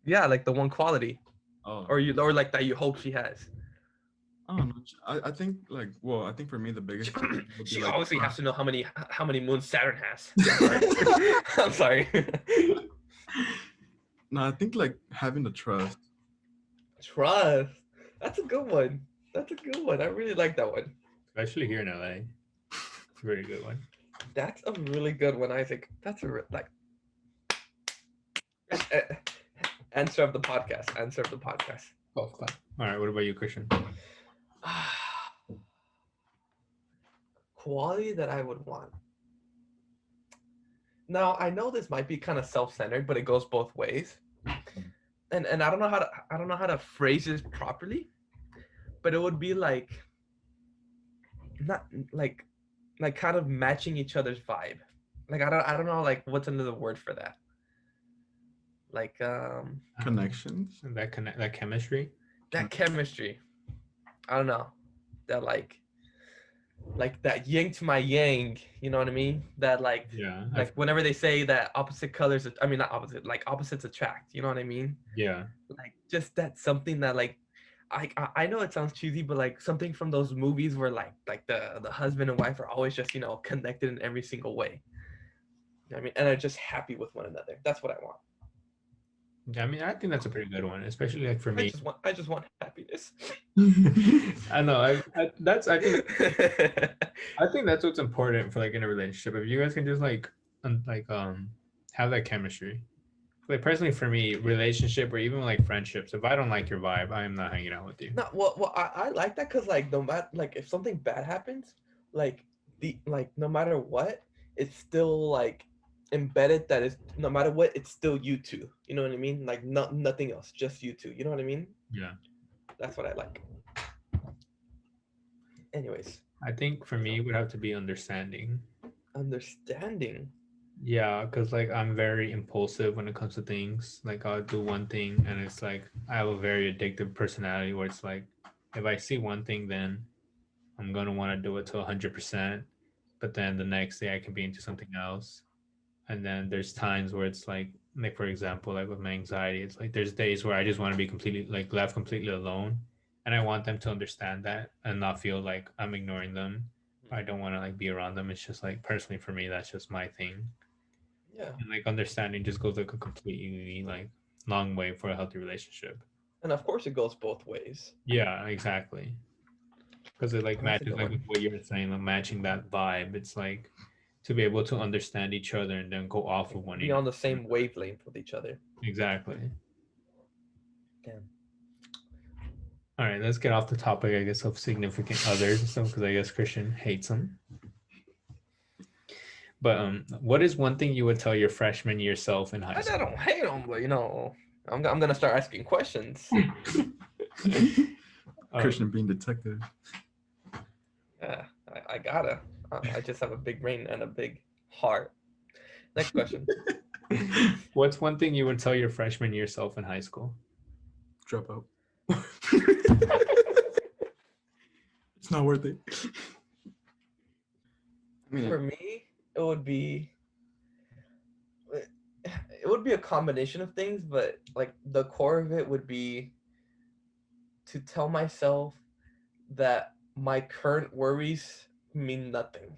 Yeah, like the one quality, Oh. or like that you hope she has. I don't know. I think I think for me the biggest thing would be She like obviously has trust. to know how many moons Saturn has. I'm sorry. No, I think like having the trust. Trust. That's a good one. I really like that one. Especially here in LA. It's a very good one. That's a really good one, Isaac. That's uh, answer of the podcast. Answer of the podcast. Oh, clap. All right, what about you, Christian? Quality that I would want. Now I know this might be kind of self-centered, but it goes both ways. And I don't know how to phrase this properly, but it would be like not like kind of matching each other's vibe. Like I don't know like what's another word for that. Like Connections. And that chemistry. that chemistry. I don't know. That like that yin to my yang, you know what I mean? That like Yeah. whenever they say that opposite colors, I mean not opposite, like opposites attract, you know what I mean? Yeah. Like just that something that like I know it sounds cheesy, but like something from those movies where like the husband and wife are always just connected in every single way. You know what I mean, and are just happy with one another. That's what I want. I mean, I think that's a pretty good one, especially like for me. I just want happiness. I know. I think that's what's important for like in a relationship. If you guys can just have that chemistry. Like personally, for me, relationship or even like friendships, if I don't like your vibe, I am not hanging out with you. No, well, I like that because like no matter like if something bad happens, like no matter what, it's still like embedded that is no matter what, it's still you two. You know what I mean? Like nothing else, just you two. You know what I mean? Yeah. That's what I like. Anyways, I think for me, it would have to be understanding. understanding. Yeah, because like I'm very impulsive when it comes to things. Like I'll do one thing and it's like I have a very addictive personality where it's like if I see one thing, then I'm gonna want to do it to 100%. But then the next day I can be into something else. And then there's times where it's like for example, like with my anxiety, it's like there's days where I just want to be completely like left completely alone, and I want them to understand that and not feel like I'm ignoring them. I don't want to like be around them. It's just like personally for me, that's just my thing. Yeah. And like understanding just goes like a completely like long way for a healthy relationship. And of course, it goes both ways. Yeah, exactly. Because it like That's a matches good like with one. what you were saying, like matching that vibe. It's like to be able to understand each other and then go off Like, of one be another. on the same wavelength with each other. Exactly. Damn. All right, let's get off the topic, I guess, of significant others and stuff, because I guess Christian hates them. But what is one thing you would tell your freshman year self in high I school? don't hate them, but I'm gonna start asking questions. Um, Christian being detective. Yeah, I gotta. I just have a big brain and a big heart. Next question. what's one thing you would tell your freshman year self in high school? Drop out. It's not worth it. I mean, For me, it would be it would be a combination of things, but like the core of it would be to tell myself that my current worries mean nothing.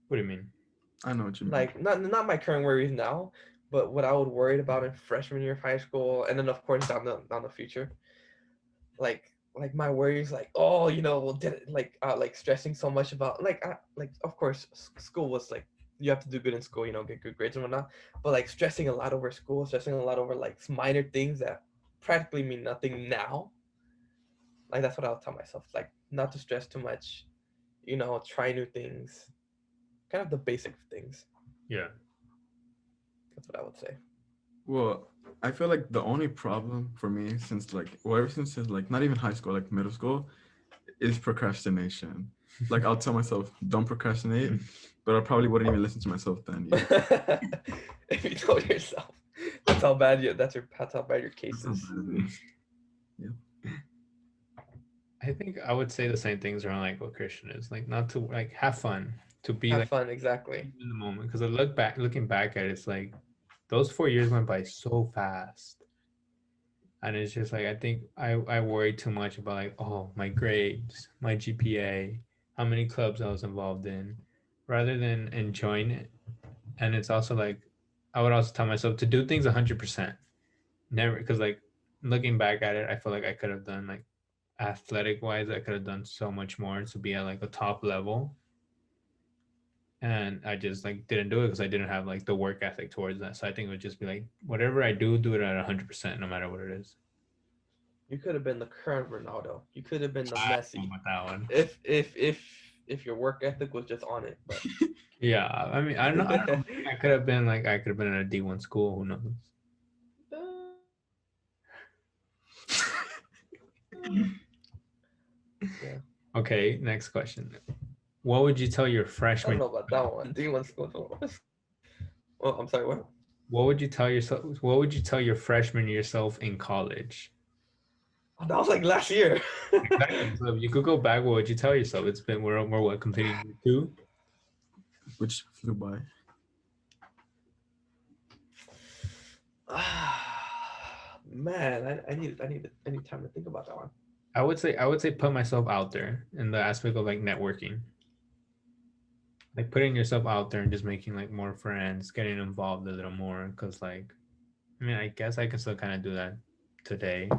What do you mean? I know what you mean. Like not my current worries now, but what I would worried about in freshman year of high school, and then of course down the future. Like my worries, like, oh, well, did it, like stressing so much about, like, of course, school was like, you have to do good in school, get good grades and whatnot, but like stressing a lot over school, stressing a lot over like minor things that practically mean nothing now. Like that's what I'll tell myself, like not to stress too much, try new things, kind of the basic things. Yeah. That's what I would say. Well, I feel like the only problem for me since ever since like not even high school, like middle school, is procrastination. Like I'll tell myself, don't procrastinate, but I probably wouldn't even listen to myself then. Yeah. If you told yourself, that's how bad your case That's how is. bad it is. Yeah. I think I would say the same things around like what Christian is like, not to like have fun, to be Have like fun, exactly. in the moment. Because looking back at it, it's like those 4 years went by so fast. And it's just like I think I worry too much about like, oh, my grades, my GPA, how many clubs I was involved in, rather than enjoying it. And it's also like I would also tell myself to do things 100%. Never, because like looking back at it, I feel like I could have done like athletic wise, I could have done so much more to be at like a top level. And I just like didn't do it because I didn't have like the work ethic towards that. So I think it would just be like whatever I do, do it at 100%, no matter what it is. You could have been the current Ronaldo. You could have been the I don't Messi know about that one. if your work ethic was just on it. But Yeah, I mean, I don't know. Maybe I could have been in a D1 school. Who knows? yeah, Okay, next question. What would you tell your I don't freshman? know about that one. Do you want school? Oh, I'm sorry. What? What would you tell yourself? What would you tell your freshman yourself in college? Oh, that was like last year. Exactly. So if you could go back, what would you tell yourself? It's been we're what completing year two. Which flew by. Man, I need time to think about that one. I would say put myself out there in the aspect of like networking, like putting yourself out there and just making like more friends, getting involved a little more. Because like, I mean, I guess I can still kind of do that today,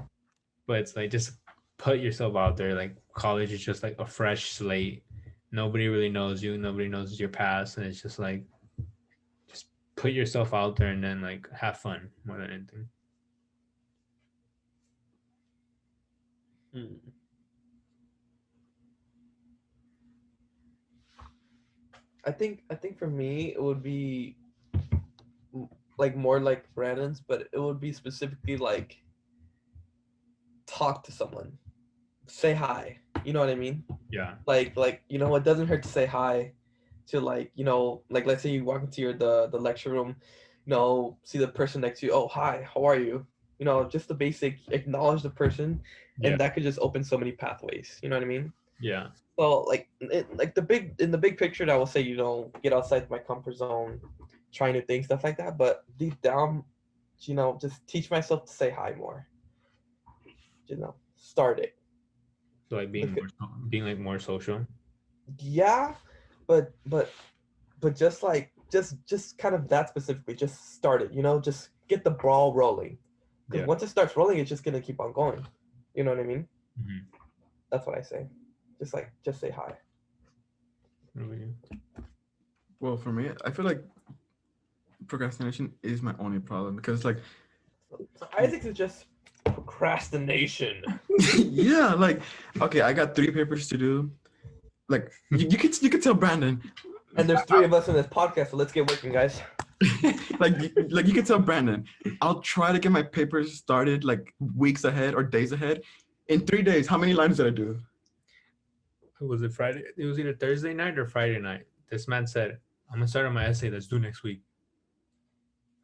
but it's like just put yourself out there. Like college is just like a fresh slate. Nobody really knows you. Nobody knows your past, and it's just like just put yourself out there and then like have fun more than anything. Hmm. I think for me it would be like more like Brandon's, but it would be specifically like talk to someone, say hi. You know what I mean? Yeah. Like it doesn't hurt to say hi to like, like let's say you walk into the lecture room, see the person next to you. Oh, hi, how are you? Just the basic acknowledge the person, Yeah. and that could just open so many pathways. You know what I mean? Yeah. So like in the big picture, I will say get outside my comfort zone, try new things, stuff like that. But deep down, just teach myself to say hi more. Start it. So like being Look more, being like more social. Yeah, but just like just kind of that specifically, just start it. Just get the ball rolling. Because Yeah. once it starts rolling, it's just gonna keep on going. You know what I mean? Mhm. That's what I say. Just say hi. What about you? Well, for me, I feel like procrastination is my only problem because, like, So Isaac's is just procrastination. yeah, like, okay, I got 3 papers to do. Like, you could tell Brandon, And there's 3 of us in this podcast, so let's get working, guys. like you could tell Brandon, I'll try to get my papers started like weeks ahead or days ahead. In 3 days, how many lines did I do? Was it Friday? It was either Thursday night or Friday night. This man said, "I'm gonna start on my essay that's due next week."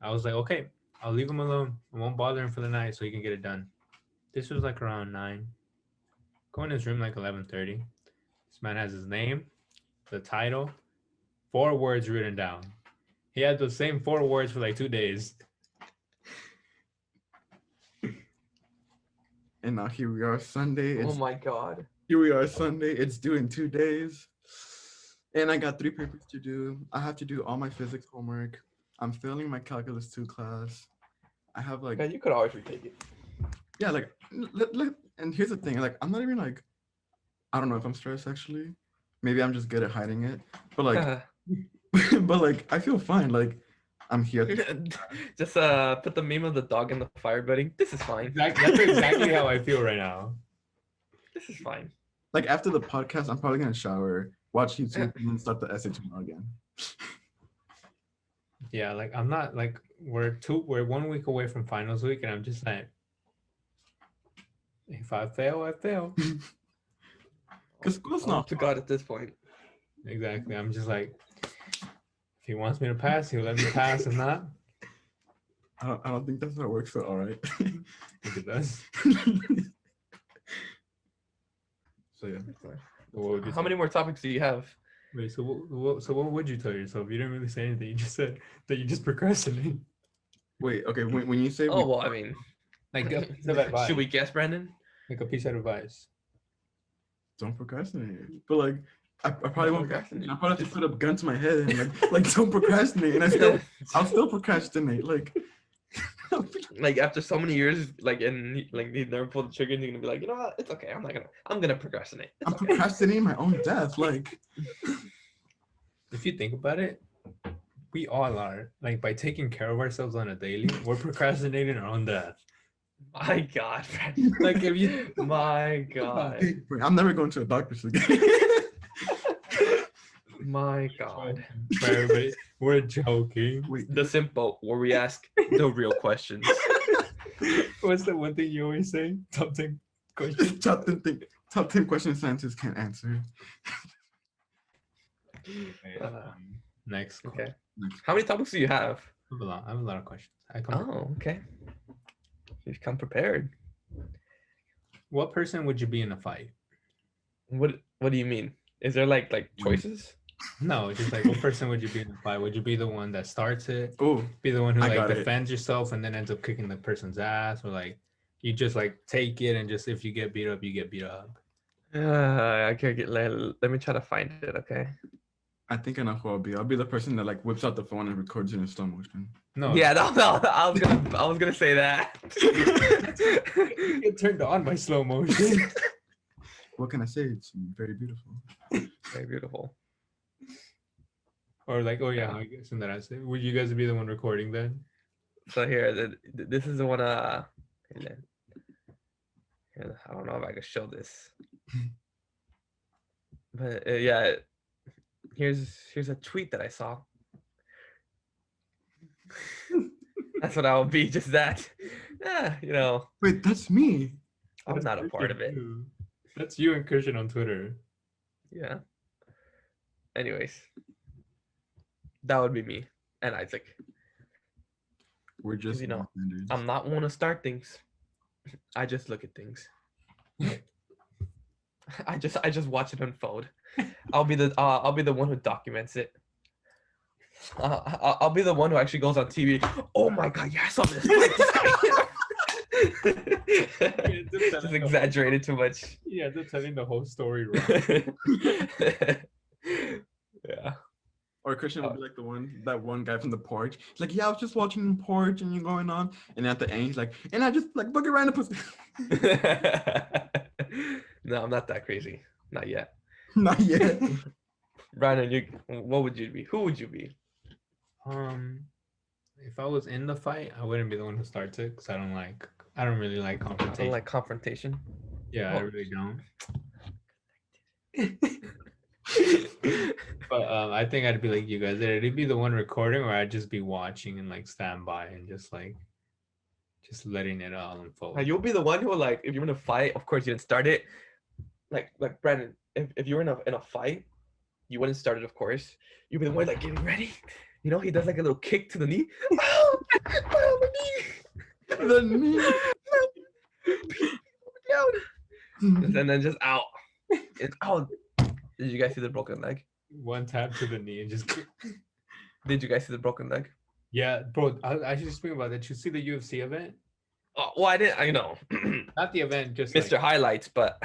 I was like, "Okay, I'll leave him alone. I won't bother him for the night so he can get it done." This was like around 9. Go in his room like 11:30. This man has his name, the title, 4 words written down. He had the same 4 words for like 2 days. And now here we are Sunday. Oh my god. Here we are Sunday. It's due in 2 days. And I got 3 papers to do. I have to do all my physics homework. I'm failing my calculus 2 class. I have like Okay, you could always retake it. yeah, like and here's the thing, like I'm not even like I don't know if I'm stressed actually. Maybe I'm just good at hiding it. But like but like I feel fine. Like I'm here. Just put the meme of the dog in the fire, buddy. This is fine. That's exactly how I feel right now. This is fine. Like after the podcast, I'm probably gonna shower, watch YouTube, and then start the essay tomorrow again. Yeah, like I'm not like we're 1 week away from finals week, and I'm just like, if I fail, I fail. Because school's All not to God at this point. Exactly. I'm just like, if he wants me to pass, he'll let me pass. If not, I don't think that's how it works, so all right. I think it does. So yeah. So what would you How many more topics do you have? Wait, so what would you tell yourself? You didn't really say anything. You just said that you just procrastinate. Wait, okay. When you say Oh well, I mean, Like a piece of advice. should we guess, Brandon? Like a piece of advice. don't procrastinate, but like I probably won't procrastinate. procrastinate. I probably have to put a gun to my head and like don't procrastinate, and I'll still procrastinate. Like Like after so many years, like and like he never pulled the trigger, and you're gonna be like, you know what? It's okay. I'm gonna procrastinate. It's I'm okay. procrastinating my own death. Like If you think about it, we all are. Like by taking care of ourselves on a daily, we're procrastinating our own death. My God, Brandon. Like if you My God. I'm never going to a doctor's again. My God. For everybody, we're joking. Wait, The Simp Boat, where we ask the real questions. What's the one thing you always say? Top 10 questions. top 10 questions scientists can't answer. Okay, Uh, next. Okay. Next. How many topics do you have? I have a lot of questions. Oh, okay. You've come prepared. What person would you be in a fight? What do you mean? Is there like choices? No, just like what person would you be in a fight? Would you be the one that starts it? Oh, Be the one who I like got it. defends yourself and then ends up kicking the person's ass, or like you just like take it and just if you get beat up, you get beat up. I can't get. Let me try to find it. Okay. I think I know who I'll be. I'll be the person that like whips out the phone and records it in slow motion. No, Yeah, no, I was gonna say that. you get turned on by slow motion. What can I say? It's very beautiful. Very beautiful. Or like, oh yeah, I guess in that I say, would you guys be the one recording then? So here, this is the one. Here, I don't know if I can show this, but yeah, here's a tweet that I saw. That's what I will be. Just that. Yeah, Wait, that's me. I'm That's not a part of it. you. That's you and Christian on Twitter. Yeah. Anyways, That would be me and Isaac. We're just You know, standards. I'm not one to start things. I just look at things. I just watch it unfold. I'll be the one who documents it. I'll be the one who actually goes on TV. Oh my god, yeah, I saw this. This guy. Just exaggerated too much. Yeah, they're telling the whole story wrong. Yeah. Or Christian will be like that one guy from the porch. He's like, yeah, I was just watching the porch and you're going on. And at the end, he's like, and I just like book around the pussy. No, I'm not that crazy. Not yet. Not yet. Brandon, what would you be? Who would you be? If I was in the fight, I wouldn't be the one who starts it because I don't really like I confrontation. don't like confrontation. Yeah, I really don't. But I think I'd be like you guys. I'd be the one recording, or I'd just be watching and like stand by and just letting it all unfold. Now, you'll be the one who like if you're in a fight. Of course, you didn't start it. Like Brandon, if you're in a fight, you wouldn't start it. Of course, you'll be the one like getting ready. You know, he does like a little kick to the knee. Oh, my knee. The knee. Down. And then just out. It's out. Did you guys see the broken leg? One tap to the knee and just. Did you guys see the broken leg? Yeah, bro. I should speak about that. Did you see the UFC event? Oh, well, I didn't. I know. Not the event, just Mr. Like, Highlights, but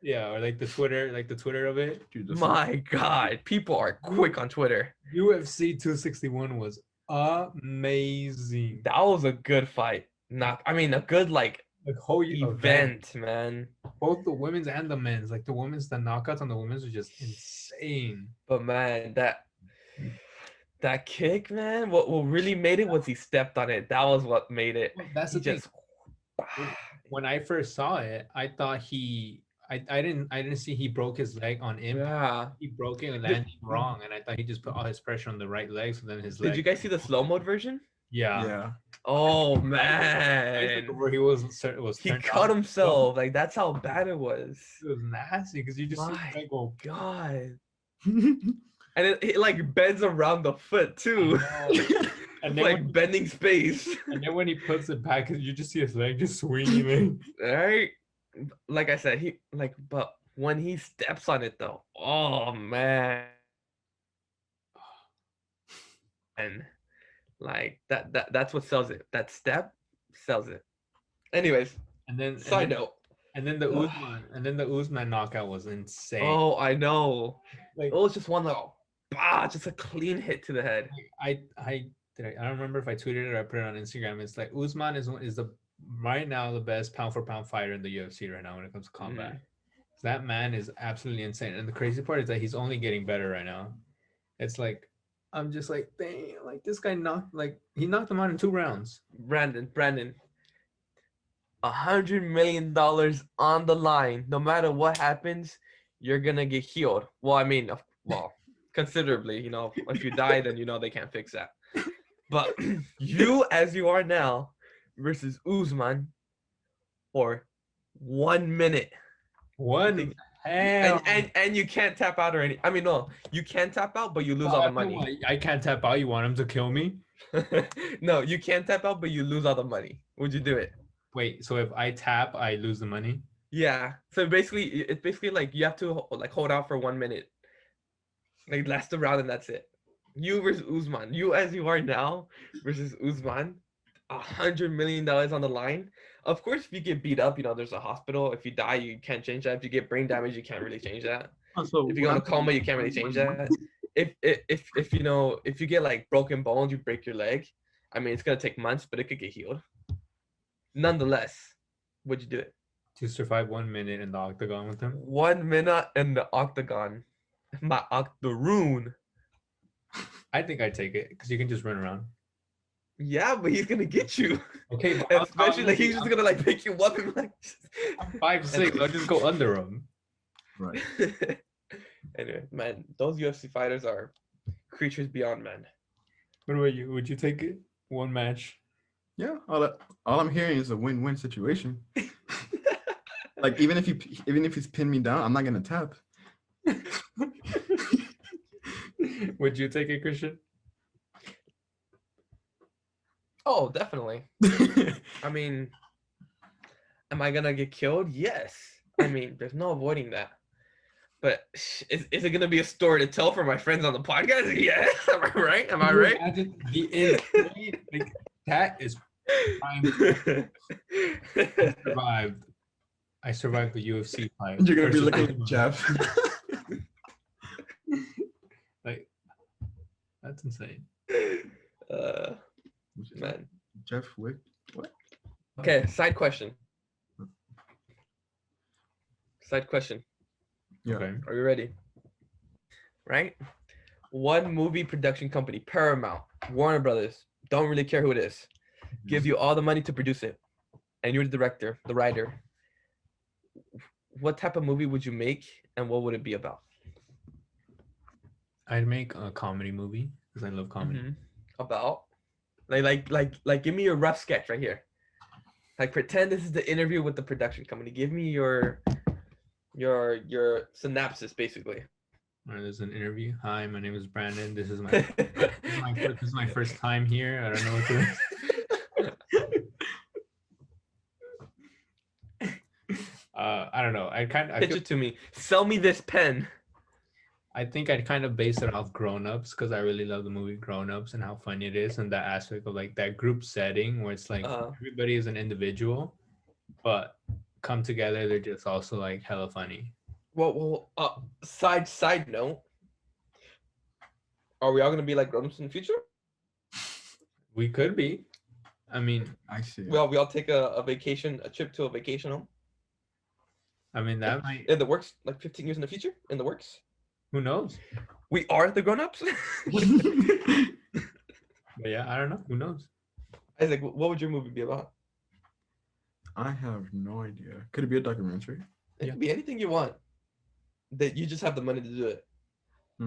yeah, or like the Twitter of it. Dude, my God, people are quick on Twitter. UFC 261 was amazing. That was a good fight. A good like whole event, man. Both the women's and the men's. Like the knockouts on the women's were just insane. But man, that kick, man, what really made it was he stepped on it. That was what made it. Well, that's the thing. When I first saw it, I thought I didn't see he broke his leg on impact. Yeah. He broke it and landed wrong, and I thought he just put all his pressure on the right leg, so then his leg. Did you guys see the slow mode version? Yeah. Yeah. Oh man. Where he was he cut himself. Like that's how bad it was. It was nasty because you just see his leg go. God. And it like bends around the foot too. And then like bending space. And then when he puts it back, you just see his leg just swinging. Right? Like I said, but when he steps on it though, oh man. And like that's what sells it. That step sells it. Anyways, and then side note. And then the Usman knockout was insane. Oh, I know. Like it was just one little just a clean hit to the head. I don't remember if I tweeted it or I put it on Instagram. It's like Usman is the right now the best pound for pound fighter in the UFC right now when it comes to combat. That man is absolutely insane. And the crazy part is that he's only getting better right now. It's like I'm just like, dang, like this guy knocked him out in 2 rounds. Brandon, $100 million on the line. No matter what happens, you're gonna get healed. Well, considerably. You know, if you die, then you know they can't fix that. But you, as you are now, versus Usman, for 1 minute. And you can't tap out or any. No, you can tap out, but you lose all the money. I can't tap out. You want him to kill me? No, you can't tap out, but you lose all the money. Would you do it? Wait, so if I tap, I lose the money? Yeah. So it's basically like you have to like hold out for 1 minute. Like last the round and that's it. You versus Usman. You as you are now versus Usman. $100 million on the line. Of course, if you get beat up, you know, there's a hospital. If you die, you can't change that. If you get brain damage, you can't really change that. So if you go in a coma, you can't really change that. If you get like broken bones, you break your leg. It's gonna take months, but it could get healed. Nonetheless, would you do it? To survive 1 minute in the octagon with him? 1 minute in the octagon. My octoroon. I think I'd take it because you can just run around. Yeah, but he's gonna get you. Okay, especially like he's just gonna like pick you up and like. I'm 5'6". I'll just go under him. Right. Anyway, man, those UFC fighters are creatures beyond man. What about you? Would you take it? 1 match? Yeah. All I'm hearing is a win-win situation. Like even if he's pinned me down, I'm not gonna tap. Would you take it, Christian? Oh, definitely. I mean, am I gonna get killed? Yes. I mean, there's no avoiding that. But is it gonna be a story to tell for my friends on the podcast? Yeah. Am I right? Am Can I you right? imagine the insane like that is prime survived. I survived the UFC fight You're gonna be versus looking Usman. like Jeff. Like that's insane. uh, What's his name? man. Jeff Wick. What? Okay, side question. Side question. Yeah. Okay. Are you ready? Right? One movie production company, Paramount, Warner Brothers, don't really care who it is, give you all the money to produce it, and you're the director, the writer. What type of movie would you make, and what would it be about? I'd make a comedy movie because I love comedy. Mm-hmm. About? Like, give me your rough sketch right here. Like, pretend this is the interview with the production company. Give me your synopsis, basically. All right, there's an interview. Hi, my name is Brandon. This is my first time here. I don't know what to. I don't know. I Pitch it to me. Sell me this pen. I think I'd kind of base it off Grown Ups because I really love the movie Grown Ups and how funny it is and that aspect of like that group setting where it's like everybody is an individual, but come together. They're just also like hella funny. Well, side note. Are we all gonna be like grown-ups in the future? We could be. I mean, I see. Well, we all take a vacation, a trip to a vacation home. I mean that might. In the works, like 15 years in the future, in the works. Who knows? We are the grown-ups. But yeah, I don't know. Who knows? Isaac, what would your movie be about? I have no idea. Could it be a documentary? It Yeah. could be anything you want. That you just have the money to do it. I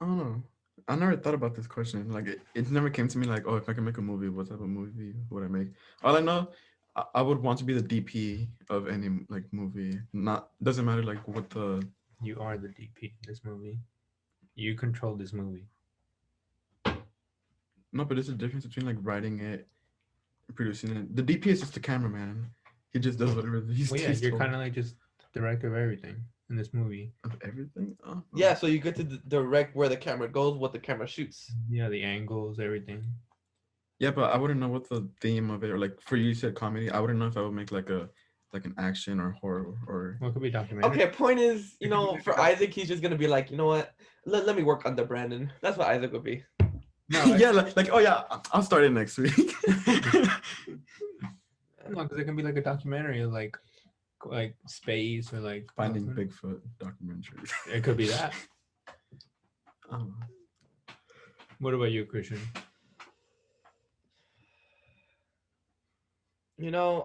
don't know. I never thought about this question. Like it never came to me like, oh, if I can make a movie, what type of movie would I make? All I know, I would want to be the DP of any like movie. Not doesn't matter like what the. You are the DP in this movie. You control this movie. No, but there's a difference between like writing it, producing it. The DP is just the cameraman. He just does whatever he's. Well, yeah, he's you're told kind of like just director of everything in this movie. of everything. Oh, Yeah, so you get to direct where the camera goes, what the camera shoots. Yeah, the angles, everything. Yeah, but I wouldn't know what the theme of it or like for you said comedy. I wouldn't know if I would make like an action or horror or. What could be documentary? Okay, point is, It could be for like Isaac, he's just gonna be like, you know what? Let me work under Brandon. That's what Isaac would be. No, Yeah, like oh yeah, I'll start it next week. no, because it can be like a documentary, like space or like Finding Bigfoot documentary. It could be that. Oh. What about you, Christian?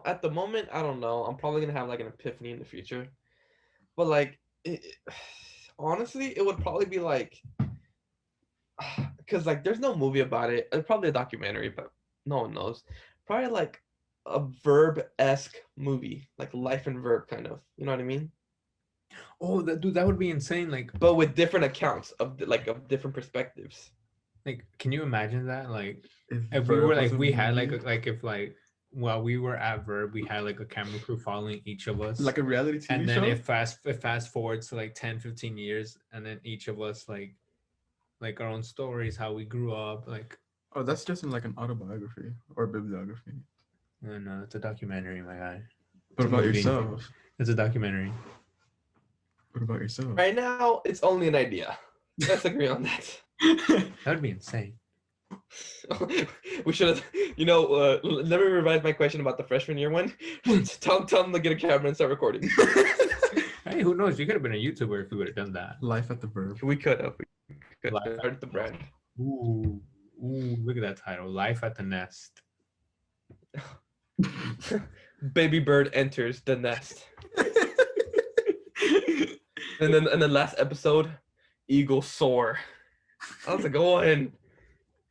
At the moment, I don't know. I'm probably gonna have like an epiphany in the future, but like, honestly, it would probably be like, because like, there's no movie about it. It's probably a documentary, but no one knows. Probably like a Verb-esque movie, like Life and Verb, kind of. You know what I mean? Oh, that would be insane. Like, But with different accounts of different perspectives. like, can you imagine that? Like, if we Verb were like, was a we had movie, like if like while we were at Verb, we had like a camera crew following each of us. like a reality TV And then show. it fast forwards to like 10, 15 years, and then each of us like our own stories, how we grew up, like. Oh, that's just in like an autobiography or bibliography. No, it's a documentary, my guy. What It's a about movie. yourself? It's a documentary. What about yourself? Right now, it's only an idea. Let's agree on that. That would be insane. We should have, let me revise my question about the freshman year one. Tell them to get a camera and start recording. Hey, who knows? You could have been a YouTuber if we would have done that. Life at the Verb. We could have. Life Started the brand. Ooh, look at that title. Life at the Nest. Baby bird enters the nest. And then last episode, eagle soar. How's it going?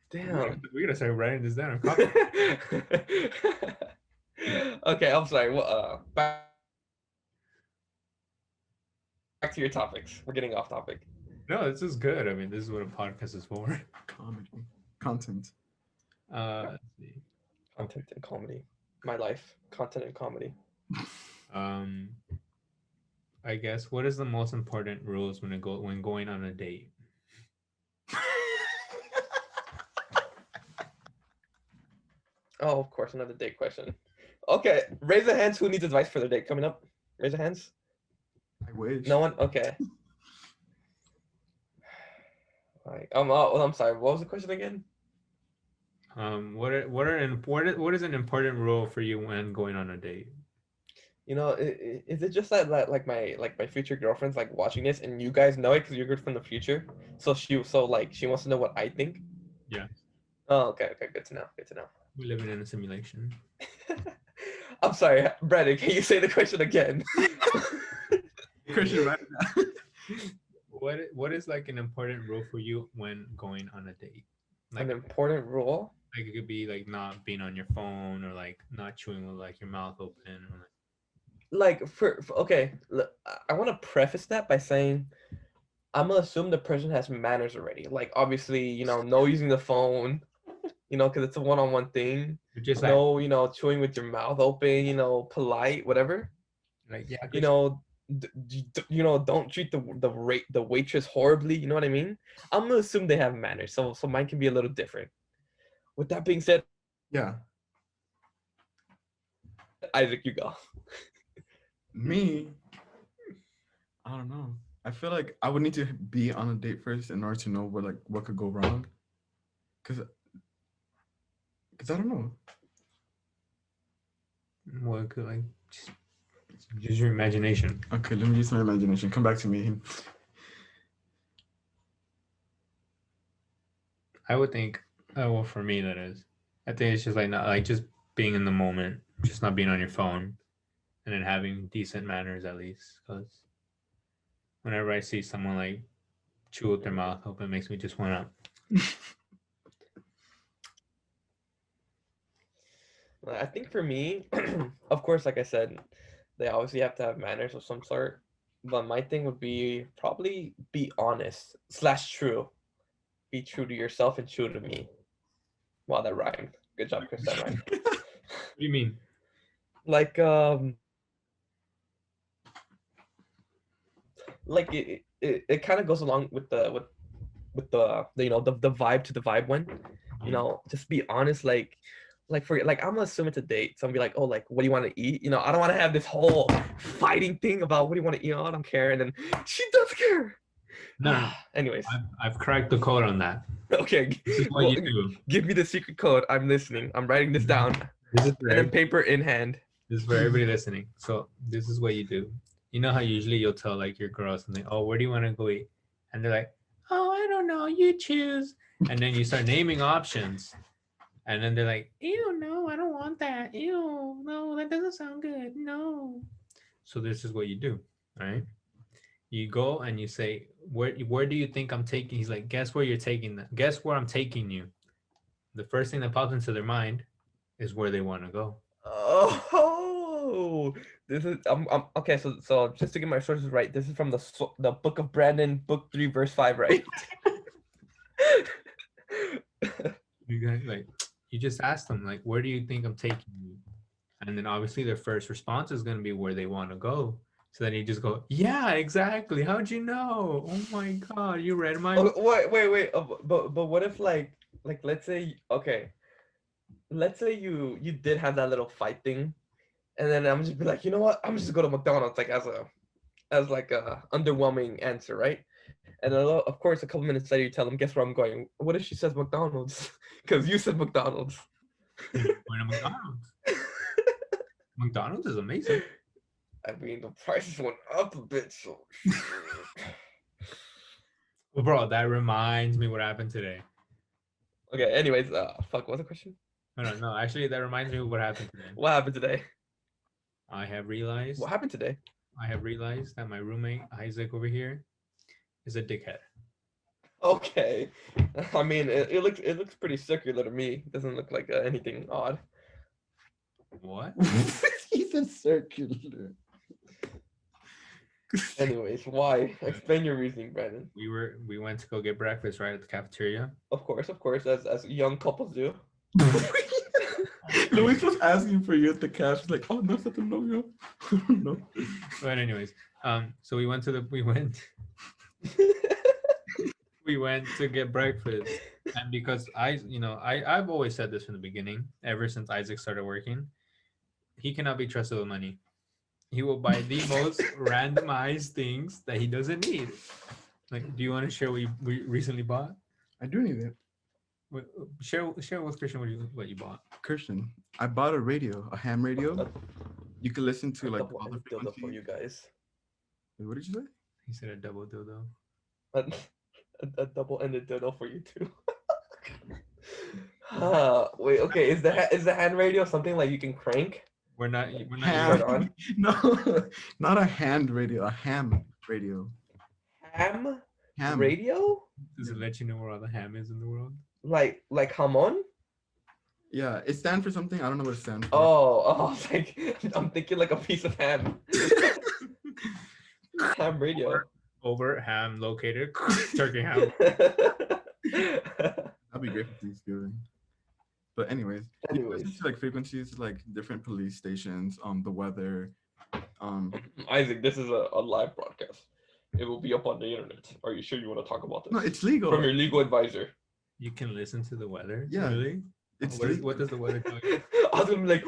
Damn. We gotta start writing this down. Okay, I'm sorry. Well, back to your topics. We're getting off topic. No, this is good. I mean, this is what a podcast is for. Comedy. Content. Let's see. Content and comedy. My life. Content and comedy. Um, I guess what is the most important rules when going on a date? Oh, of course, another date question. Okay, raise the hands who needs advice for their date coming up. Raise the hands. I wish. No one? Okay. Like, oh, I'm sorry. What was the question again? What is an important rule for you when going on a date? You know, is it just that like my future girlfriend's like watching this and you guys know it because you're good from the future? So she wants to know what I think. Yeah, Oh, okay, good to know. Good to know. we're living in a simulation. I'm sorry, Brandon. Can you say the question again? Christian, right now. What is like an important rule for you when going on a date? An Like important rule. like it could be like not being on your phone or like not chewing with like your mouth open or like Like okay, I want to preface that by saying I'm gonna assume the person has manners already. Like obviously, no using the phone, because it's a one-on-one thing. you're just No, chewing with your mouth open, polite, whatever. like yeah, You good. know, don't treat the waitress horribly. You know what I mean? I'm gonna assume they have manners, so mine can be a little different. With that being said, Yeah. Isaac, you go. Me, I don't know. I feel like I would need to be on a date first in order to know what could go wrong. Cause, cause I don't know. What could like just use your imagination. Okay, let me use my imagination. Come back to me. I would think, well, for me that is, I think it's just like not like just being in the moment, just not being on your phone, and then having decent manners at least. Because whenever I see someone like chew with their mouth open, it makes me just want to. I think for me, of course, like I said, they obviously have to have manners of some sort. But my thing would be probably be honest slash true. Be true to yourself and true to me. Wow, that rhymed. Good job, Chris. That rhymed. What do you mean? Like like it kind of goes along with the the vibe to the vibe one. Just be honest. Like I'm gonna assume it's a date. So I'm gonna be like, oh, like what do you want to eat? I don't want to have this whole fighting thing about what do you want to eat. I don't care. And then she does care. No, no, no. Anyways, I've cracked the code on that. okay. This is what Well, you do. give me the secret code. I'm listening. I'm writing this down. This is for Pen and paper in hand. This is for everybody listening. So this is what you do. You know how usually you'll tell like your girl something, oh, where do you want to go eat? And they're like, oh, I don't know, you choose. And then you start naming options. And then they're like, ew, no, I don't want that. Ew, no, that doesn't sound good. No. So this is what you do, all right? You go and you say, where do you think I'm taking? He's like, guess where you're taking them. Guess where I'm taking you. The first thing that pops into their mind is where they want to go. Oh, this is I'm okay. So just to get my sources right, this is from the Book of Brandon, Book 3, verse 5, right? You guys like you just ask them like where do you think I'm taking you, and then obviously their first response is going to be where they want to go. So then you just go, yeah, exactly, how'd you know? Oh my god, you read my Oh, wait. But what if like let's say you did have that little fight thing, and then I'm just be like, you know what? I'm just go to McDonald's like as like a underwhelming answer, right? And then, of course, a couple minutes later, you tell them, guess where I'm going? What if she says McDonald's? Because you said McDonald's. going to McDonald's. McDonald's is amazing. I mean, the prices went up a bit, so. Well, bro, that reminds me what happened today. Okay, anyways, fuck, what's the question? No, actually, that reminds me of what happened today. What happened today? I have realized What happened today? that my roommate Isaac over here is a dickhead. Okay. I mean, it looks pretty circular to me. It doesn't look like anything odd. What? He's a circular. Anyways, why? Explain your reasoning, Brandon. We went to go get breakfast right at the cafeteria. Of course, as young couples do. Luis was asking for you at the cash. He's like, oh, no, that's no, no. No. But anyways, so we went to get breakfast, and because I've always said this from the beginning, ever since Isaac started working, he cannot be trusted with money. He will buy the most randomized things that he doesn't need. Like, do you want to share what we recently bought? I do need it. Share with Christian what you bought. Christian, I bought a radio, a ham radio. You can listen to like all the dildo for you frequencies. guys. Wait, what did you say? He said a double dildo. A, a double-ended dildo for you too. Wait, okay. Is the hand radio something like you can crank? We're not Ham. on? No, not a hand radio, a ham radio. Ham Ham. radio? Does it let you know where all the ham is in the world? Like jamon? Yeah, it stands for something. I don't know what it stands for. Oh, like I'm thinking like a piece of ham. Ham radio. Over ham located turkey ham. That'd be great for Thanksgiving. But anyways, you can listen to like frequencies, like different police stations, the weather. Isaac, this is a live broadcast. It will be up on the internet. Are you sure you want to talk about this? No, it's legal. From your legal advisor. You can listen to the weather. Yeah. Really? It's What does the weather tell you? I was gonna be like,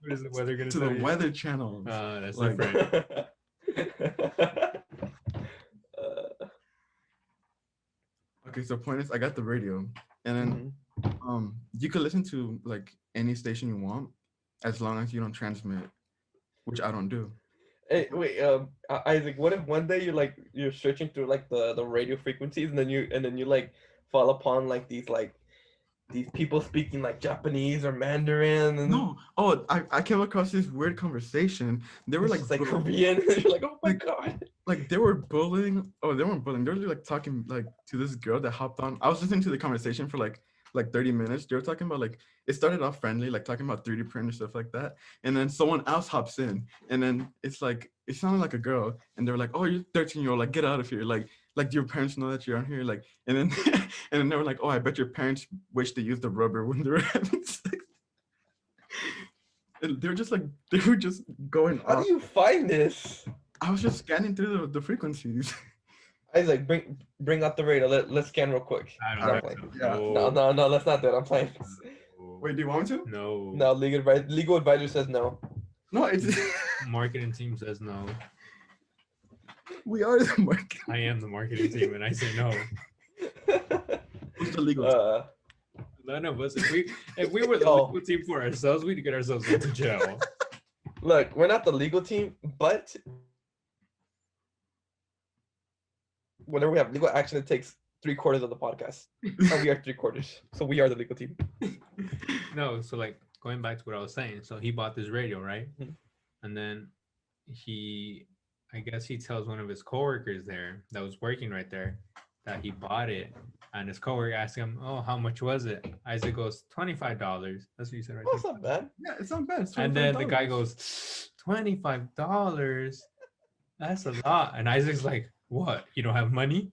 What is the weather gonna to tell the you? weather channels. That's Like- different. Okay, so point is, I got the radio, and then you can listen to like any station you want, as long as you don't transmit, which I don't do. Hey, wait, Isaac, what if one day you're searching through like the radio frequencies and then you like fall upon like these people speaking like Japanese or Mandarin and No, I came across this weird conversation. They were it's like Korean and you're like, oh my god. like they were bullying. Oh, they weren't bullying. They were like talking like to this girl that hopped on. I was listening to the conversation for like 30 minutes. They were talking about like, it started off friendly, like talking about 3D print and stuff like that. And then someone else hops in, and then it's like, it sounded like a girl, and they were like, oh, you're 13-year-old, like get out of here, like do your parents know that you're on here, like, and then and then they were like, oh, I bet your parents wish they used the rubber when they were having sex. And they were just going How off. do you find this? I was just scanning through the frequencies. Isaac, bring up the radio. Let's scan real quick. I I'm don't playing. Yeah. No, let's not do it. I'm playing. Wait, do you want me to? No. No, legal advisor says no. No, it's Marketing team says no. we are the market. I am the marketing team, and I say no. Who's the legal? None of us. If we were the legal team for ourselves, we'd get ourselves into jail. Look, we're not the legal team, but whenever we have legal action, it takes 3/4 of the podcast. And we are 3/4. So we are the legal team. No, so like going back to what I was saying. So he bought this radio, right? Mhm. And then I guess he tells one of his coworkers there that was working right there that he bought it. And his coworker asked him, oh, how much was it? Isaac goes, $25. That's what you said, right? Well, that's not bad. Yeah, it's not bad. It's And then the guy $25. goes, $25? That's a lot. And Isaac's like, what? You don't have money?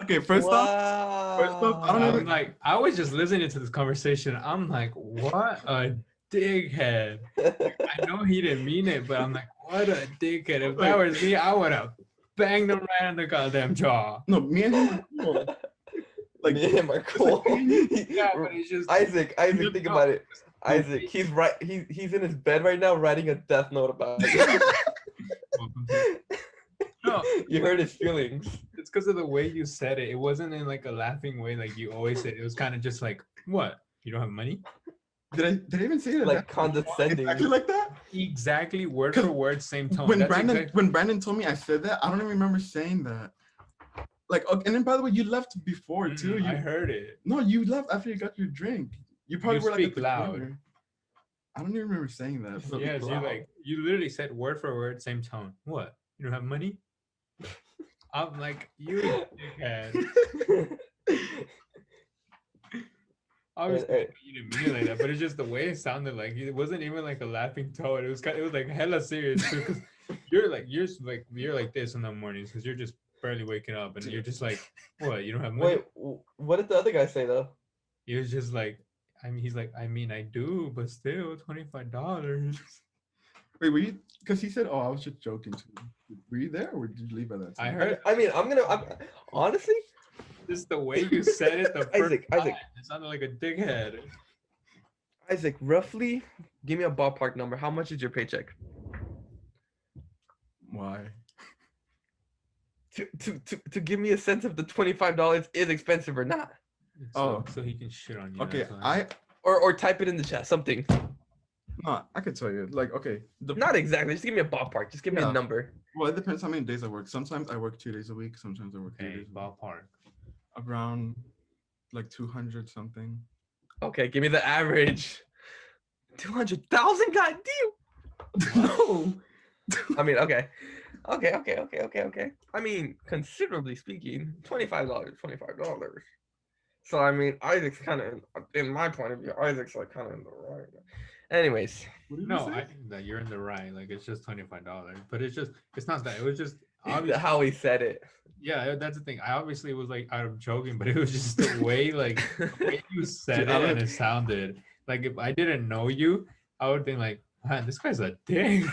Okay, first off, I don't know. I'm like, I was just listening to this conversation. I'm like, what a dickhead. I know he didn't mean it, but I'm like, what a dickhead. If that was me, I would have banged him right on the goddamn jaw. No, me and him are cool. Like me and him are cool. Yeah, but it's just Isaac, think about it. Isaac, he's right. He's in his bed right now writing a death note about it. No, You heard his feelings. it's because of the way you said it. It wasn't in like a laughing way like you always say. It was kind of just like, what? You don't have money? Did I even say it Like condescending. exactly like that? Exactly, word for word, same tone. When That's Brandon told me I said that, I don't even remember saying that. Like, okay, and then by the way, you left before too. I heard it. No, you left after you got your drink. You probably You were like speak at the loud. corner. I don't even remember saying that. but- Yes, you literally said word for word, same tone. What? You don't have money? I'm like, you dickhead. Obviously, and- you didn't mean it like that, but it's just the way it sounded. Like it wasn't even like a laughing tone. It was like hella serious too. Because you're like this in the mornings because you're just barely waking up, and you're just like, what? You don't have money? Wait, what did the other guy say though? He was just like, I mean, he's like, I mean, I do, but still, $25. Wait, were you? Because he said, "Oh, I was just joking too." Were you there, or did you leave at that I time? heard I'm honestly, just the way you said it the first Isaac, time. Isaac, It sounded like a dickhead. Isaac, roughly, give me a ballpark number. How much is your paycheck? Why? To give me a sense if the $25 is expensive or not, So he can shit on you. Okay, that's why. or type it in the chat, something. No, I could tell you. Like, okay, Not exactly. Just give me a ballpark. Just give me a Yeah. number. well, it depends how many days I work. Sometimes I work 2 days a week. Sometimes I work 3 Okay, days. A week. ballpark. Around like 200 something. Okay, give me the average. 200,000. God damn. No. I mean, okay. I mean, considerably speaking, $25. So I mean, Isaac's kind of, in my point of view, Isaac's like kind of in the right. Anyways, What did you No, say? I think that you're in the right. Like it's just $25, but it's not that. It was just the how he said it. yeah, that's the thing. I obviously was like out of joking, but it was just the way like the way you said Dude, I it and would- it sounded like if I didn't know you, I would think like, man, this guy's a dick.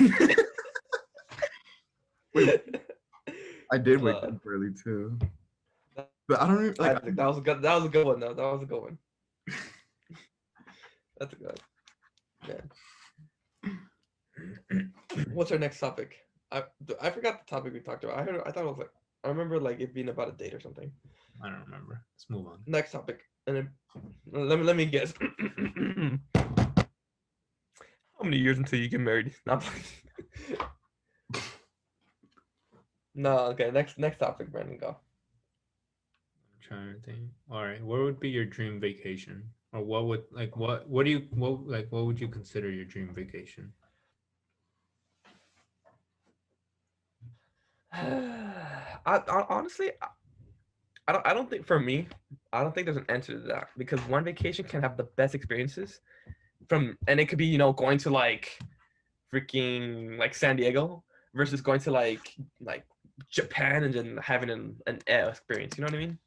I did wake Uh, up early too. But I don't even like. Isaac, that was a good. That was a good one, though. That was a good one. That's a good. Yeah. What's our next topic? I forgot the topic we talked about. I thought it was like I remember like it being about a date or something. I don't remember. Let's move on. Next topic, and then let me guess. How many years until you get married? Not no. Okay. Next topic, Brandon. Go. I'm trying to think. All right, what would be your dream vacation, or what would like what do you what would you consider your dream vacation? I honestly, I don't think for me, I don't think there's an answer to that because one vacation can have the best experiences and it could be going to like freaking like San Diego versus going to like Japan and then having an air experience. You know what I mean?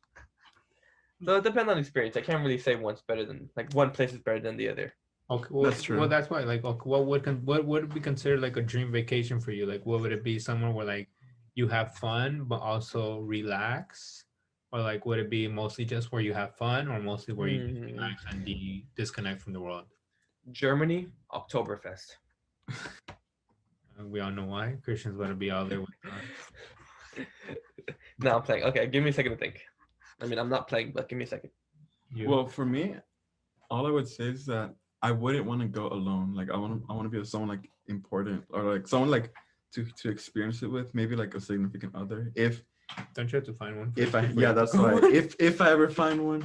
So it depends on the experience. I can't really say one's better than like one place is better than the other. Okay, well, That's true. Well, that's why. Like, okay, what would be considered like a dream vacation for you? Like, what would it be? Somewhere where like you have fun but also relax, or like would it be mostly just where you have fun, or mostly where you just relax and disconnect from the world? Germany, Oktoberfest. We all know why Christian's gonna be out there with us. No, I'm playing. Okay, give me a second to think. I mean, I'm not playing, but give me a second. You? Well, for me, all I would say is that I wouldn't want to go alone. Like I want to be with someone like important or like someone like to experience it with. Maybe like a significant other. If Don't you have to find one? if I first before you that's go? why. If I ever find one,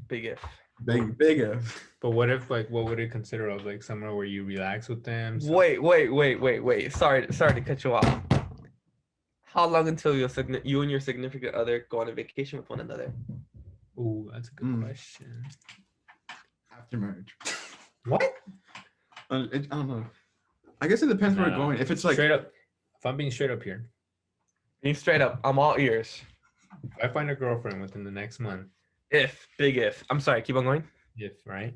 Big if. big if. But what if like what would it consider of like somewhere where you relax with them? Wait. Sorry to cut you off. How long until you and your significant other go on a vacation with one another? Ooh, that's a good question. After marriage. What? I don't know. I guess it depends where we're going. If it's like straight up, if I'm being straight up here, Being straight up, I'm all ears. if I find a girlfriend within the next month, Big if. I'm sorry, keep on going. if right,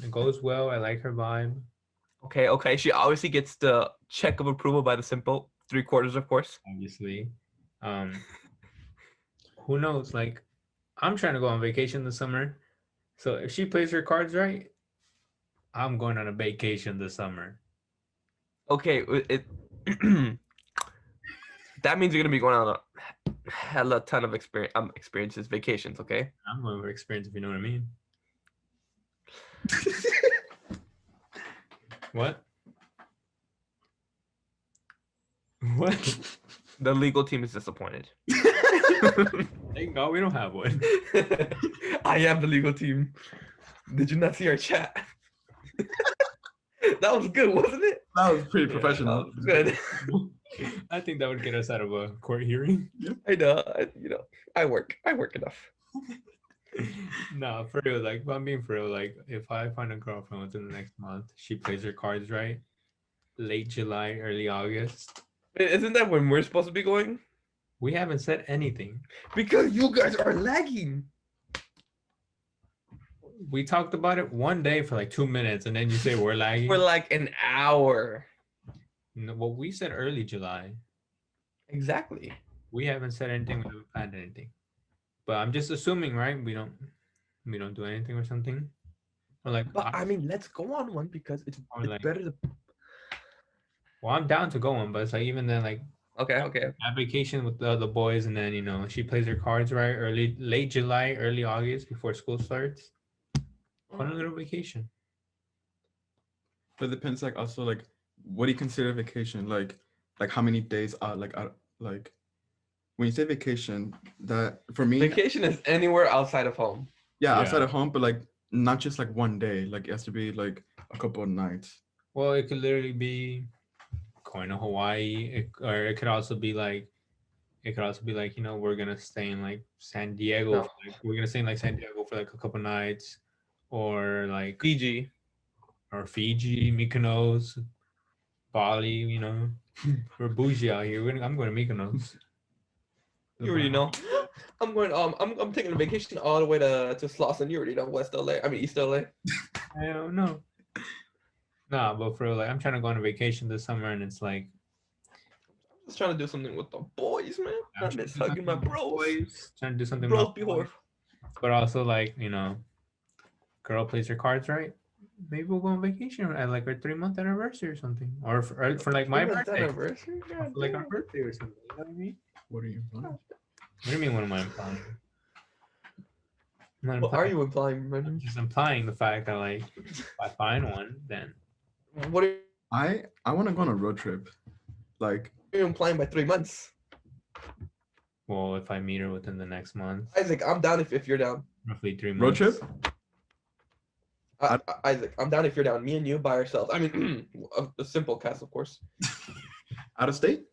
it goes well, I like her vibe. Okay. She obviously gets the check of approval by the Simp Boat, 3/4, of course. Obviously, who knows? Like, I'm trying to go on vacation this summer, so if she plays her cards right, I'm going on a vacation this summer. Okay, that means you're gonna be going on a hella ton of experiences, vacations. Okay. I'm going for experience, if you know what I mean. What? What? The legal team is disappointed. Thank God we don't have one. I am the legal team. Did you not see our chat? That was good, wasn't it? that was pretty Yeah, professional. That was good. I think that would get us out of a court hearing. I know. I work enough. No, for real. Like, I'm being for real. Like, if I find a girlfriend within the next month, she plays her cards right. Late July, early August. Isn't that when we're supposed to be going? We haven't said anything. Because you guys are lagging. We talked about it one day for like 2 minutes, and then you say we're lagging. For like an hour. No, well, we said early July. Exactly. We haven't said anything. We haven't planned anything. But I'm just assuming, right? We don't do anything or something. Or like, But I mean, let's go on one because it's like, better to. well, I'm down to go on, but it's like even then, like, Okay. have vacation with the boys, and then she plays her cards right late July, early August before school starts. Fun little vacation. But it depends, like, also, like, what do you consider vacation? Like how many days like when you say vacation, that for me, Vacation is anywhere outside of home. yeah, outside Yeah. of home, but like not just like one day. Like it has to be like a couple of nights. Well, it could literally be going to Hawaii, or it could also be like we're gonna stay in like San Diego. No. We're gonna stay in like San Diego for like a couple nights, or like Fiji. or Fiji, Mykonos, Bali. We're bougie out here. I'm going to Mykonos. You already know. I'm going. I'm taking a vacation all the way to Slauson. You already know West LA. I mean East LA. I don't know. Nah, but for real, like I'm trying to go on a vacation this summer, and it's like Just trying to do something with the boys, man. I'm I trying miss to do hugging my something with the bros. boys, trying to do something Bros with my before. boys, but also like girl plays her cards right. Maybe we'll go on vacation at like our 3-month anniversary or something, or for like my 3 months birthday, anniversary. or for like our birthday or something. You know what I mean? What are you? What do you mean? What am I implying? I'm not What are implying. you implying, I'm Brendan? just implying the fact that like if I find one, then What are I want to go on a road trip. Like you implying by 3 months? well, if I meet her within the next month, Isaac, I'm down if you're down. roughly 3 months. road trip. Isaac, I'm down if you're down. Me and you by ourselves. I mean, a simple cast, of course. Out of state.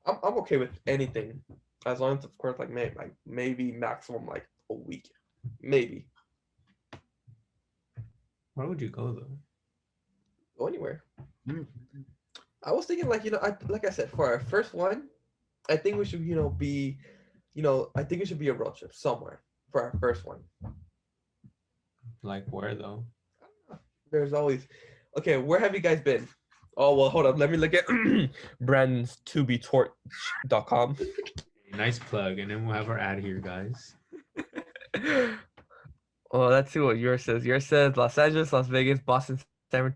I'm okay with anything, as long as, of course, like maybe maximum like a week, maybe Where would you go though? go anywhere. Mm. I was thinking like like I said, for our first one, I think we should be, I think it should be a road trip somewhere for our first one. Like where though? There's always, okay. Where have you guys been? Oh well, hold up. Let me look at Brandon's tobetort.com. Nice plug, and then we'll have our ad here, guys. Well, let's see what yours says. Yours says Los Angeles, Las Vegas, Boston, San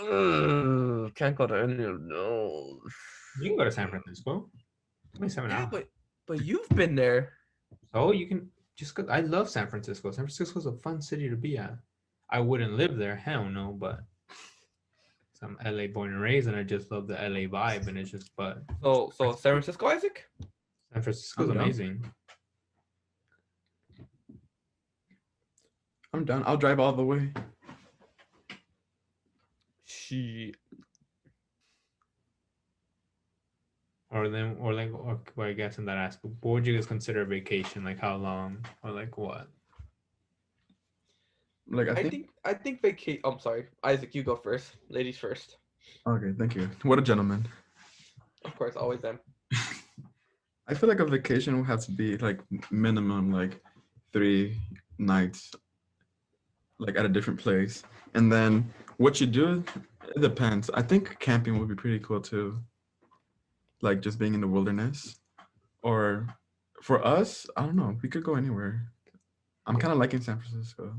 Francisco. Can't go to any of those. You can go to San Francisco. 27 Yeah, hours. but you've been there. So you can just go. I love San Francisco. San Francisco's a fun city to be at. I wouldn't live there, hell no, but I'm LA born and raised, and I just love the LA vibe, and it's just So San Francisco, Isaac. San Francisco's I'm down. amazing. I'm down. I'll drive all the way. Or I guess in that aspect, what would you guys consider a vacation? Like how long, or like what? Like I think vacation. I'm sorry, Isaac. You go first. Ladies first. Okay, thank you. What a gentleman. Of course, always them. I feel like a vacation would have to be like minimum like 3 nights, like at a different place. And then what you do, it depends. I think camping would be pretty cool too. Like just being in the wilderness. Or for us, I don't know, we could go anywhere. I'm kind of liking San Francisco.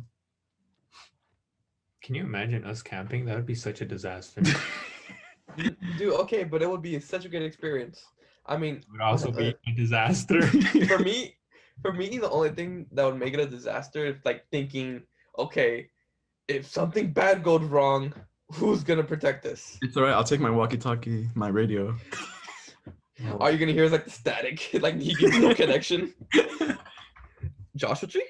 Can you imagine us camping? That would be such a disaster. Dude, okay, but it would be such a good experience. I mean, It would also be a disaster. for me, the only thing that would make it a disaster is like thinking, okay, if something bad goes wrong, who's gonna protect us? It's all right. I'll take my walkie-talkie, my radio. All you're gonna hear is like the static, like he gets no connection. Joshua Tree?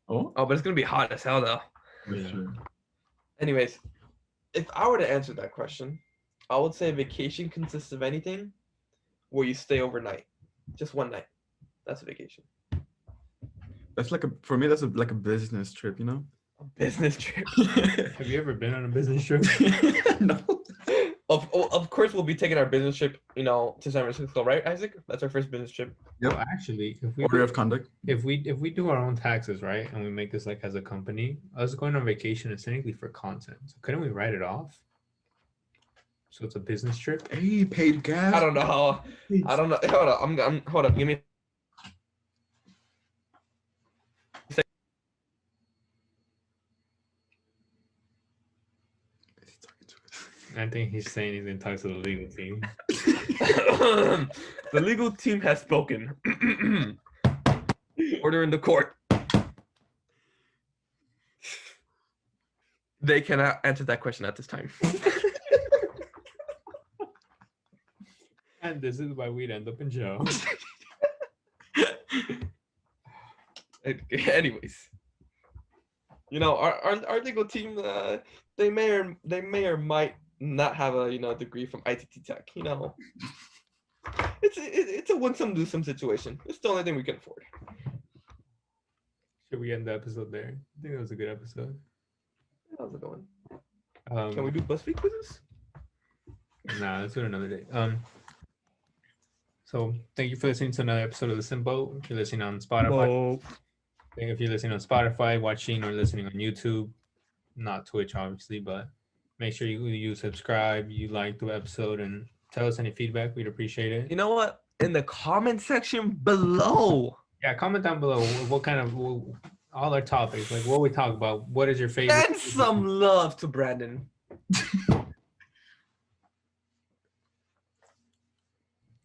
Oh, Oh, but it's gonna be hot as hell though. that's Yeah. true. Anyways, if I were to answer that question, I would say vacation consists of anything where you stay overnight, just one night. That's a vacation. That's like for me. That's like a business trip, you know. A business trip. Have you ever been on a business trip? No. Of course, we'll be taking our business trip, you know, to San Francisco, right, Isaac? That's our first business trip. Yep. Well, actually, if we Order of conduct. if we do our own taxes, right, and we make this like as a company, us going on vacation is technically for content. So couldn't we write it off? So it's a business trip. Hey, paid gas. I don't know how. I don't know. Hold up. I'm hold up. Give me. Is he talking to us? I think he's saying he's gonna talk to the legal team. The legal team has spoken. Order in the court. They cannot answer that question at this time. And this is why we'd end up in jail. Anyways, you know, our legal team, they may or might not have a, you know, degree from ITT Tech. You know, it's a win some lose some situation. It's the only thing we can afford. Should we end the episode there? I think that was a good episode. How's it going? Can we Um, do BuzzFeed quizzes? nah, let's do it another day. So thank you for listening to another episode of the Simp Boat. If you're listening on Spotify, if you're listening on Spotify, watching or listening on YouTube, not Twitch, obviously, but make sure you subscribe, you like the episode, and tell us any feedback. We'd appreciate it. You know what? In the comment section below, Yeah, comment down below what kind of all our topics, like what we talk about. What is your favorite? send some love to Brandon.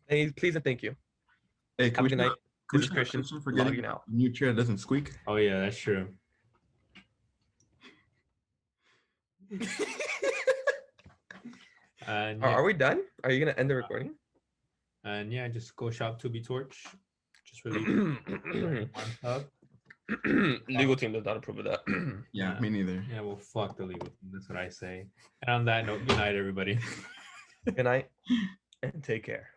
Hey, please and thank you. Hey, Have a good night. This is shout out Christian for getting logging out. a new chair that doesn't squeak? Oh yeah, that's true. And Are yeah, we done? Are you gonna end the recording? and yeah, just go shop To Be Torch. Just release up. Legal team does not approve of that. Yeah, me neither. Yeah, well, fuck the legal team. That's what I say. And on that note, good night, everybody. Good night and take care.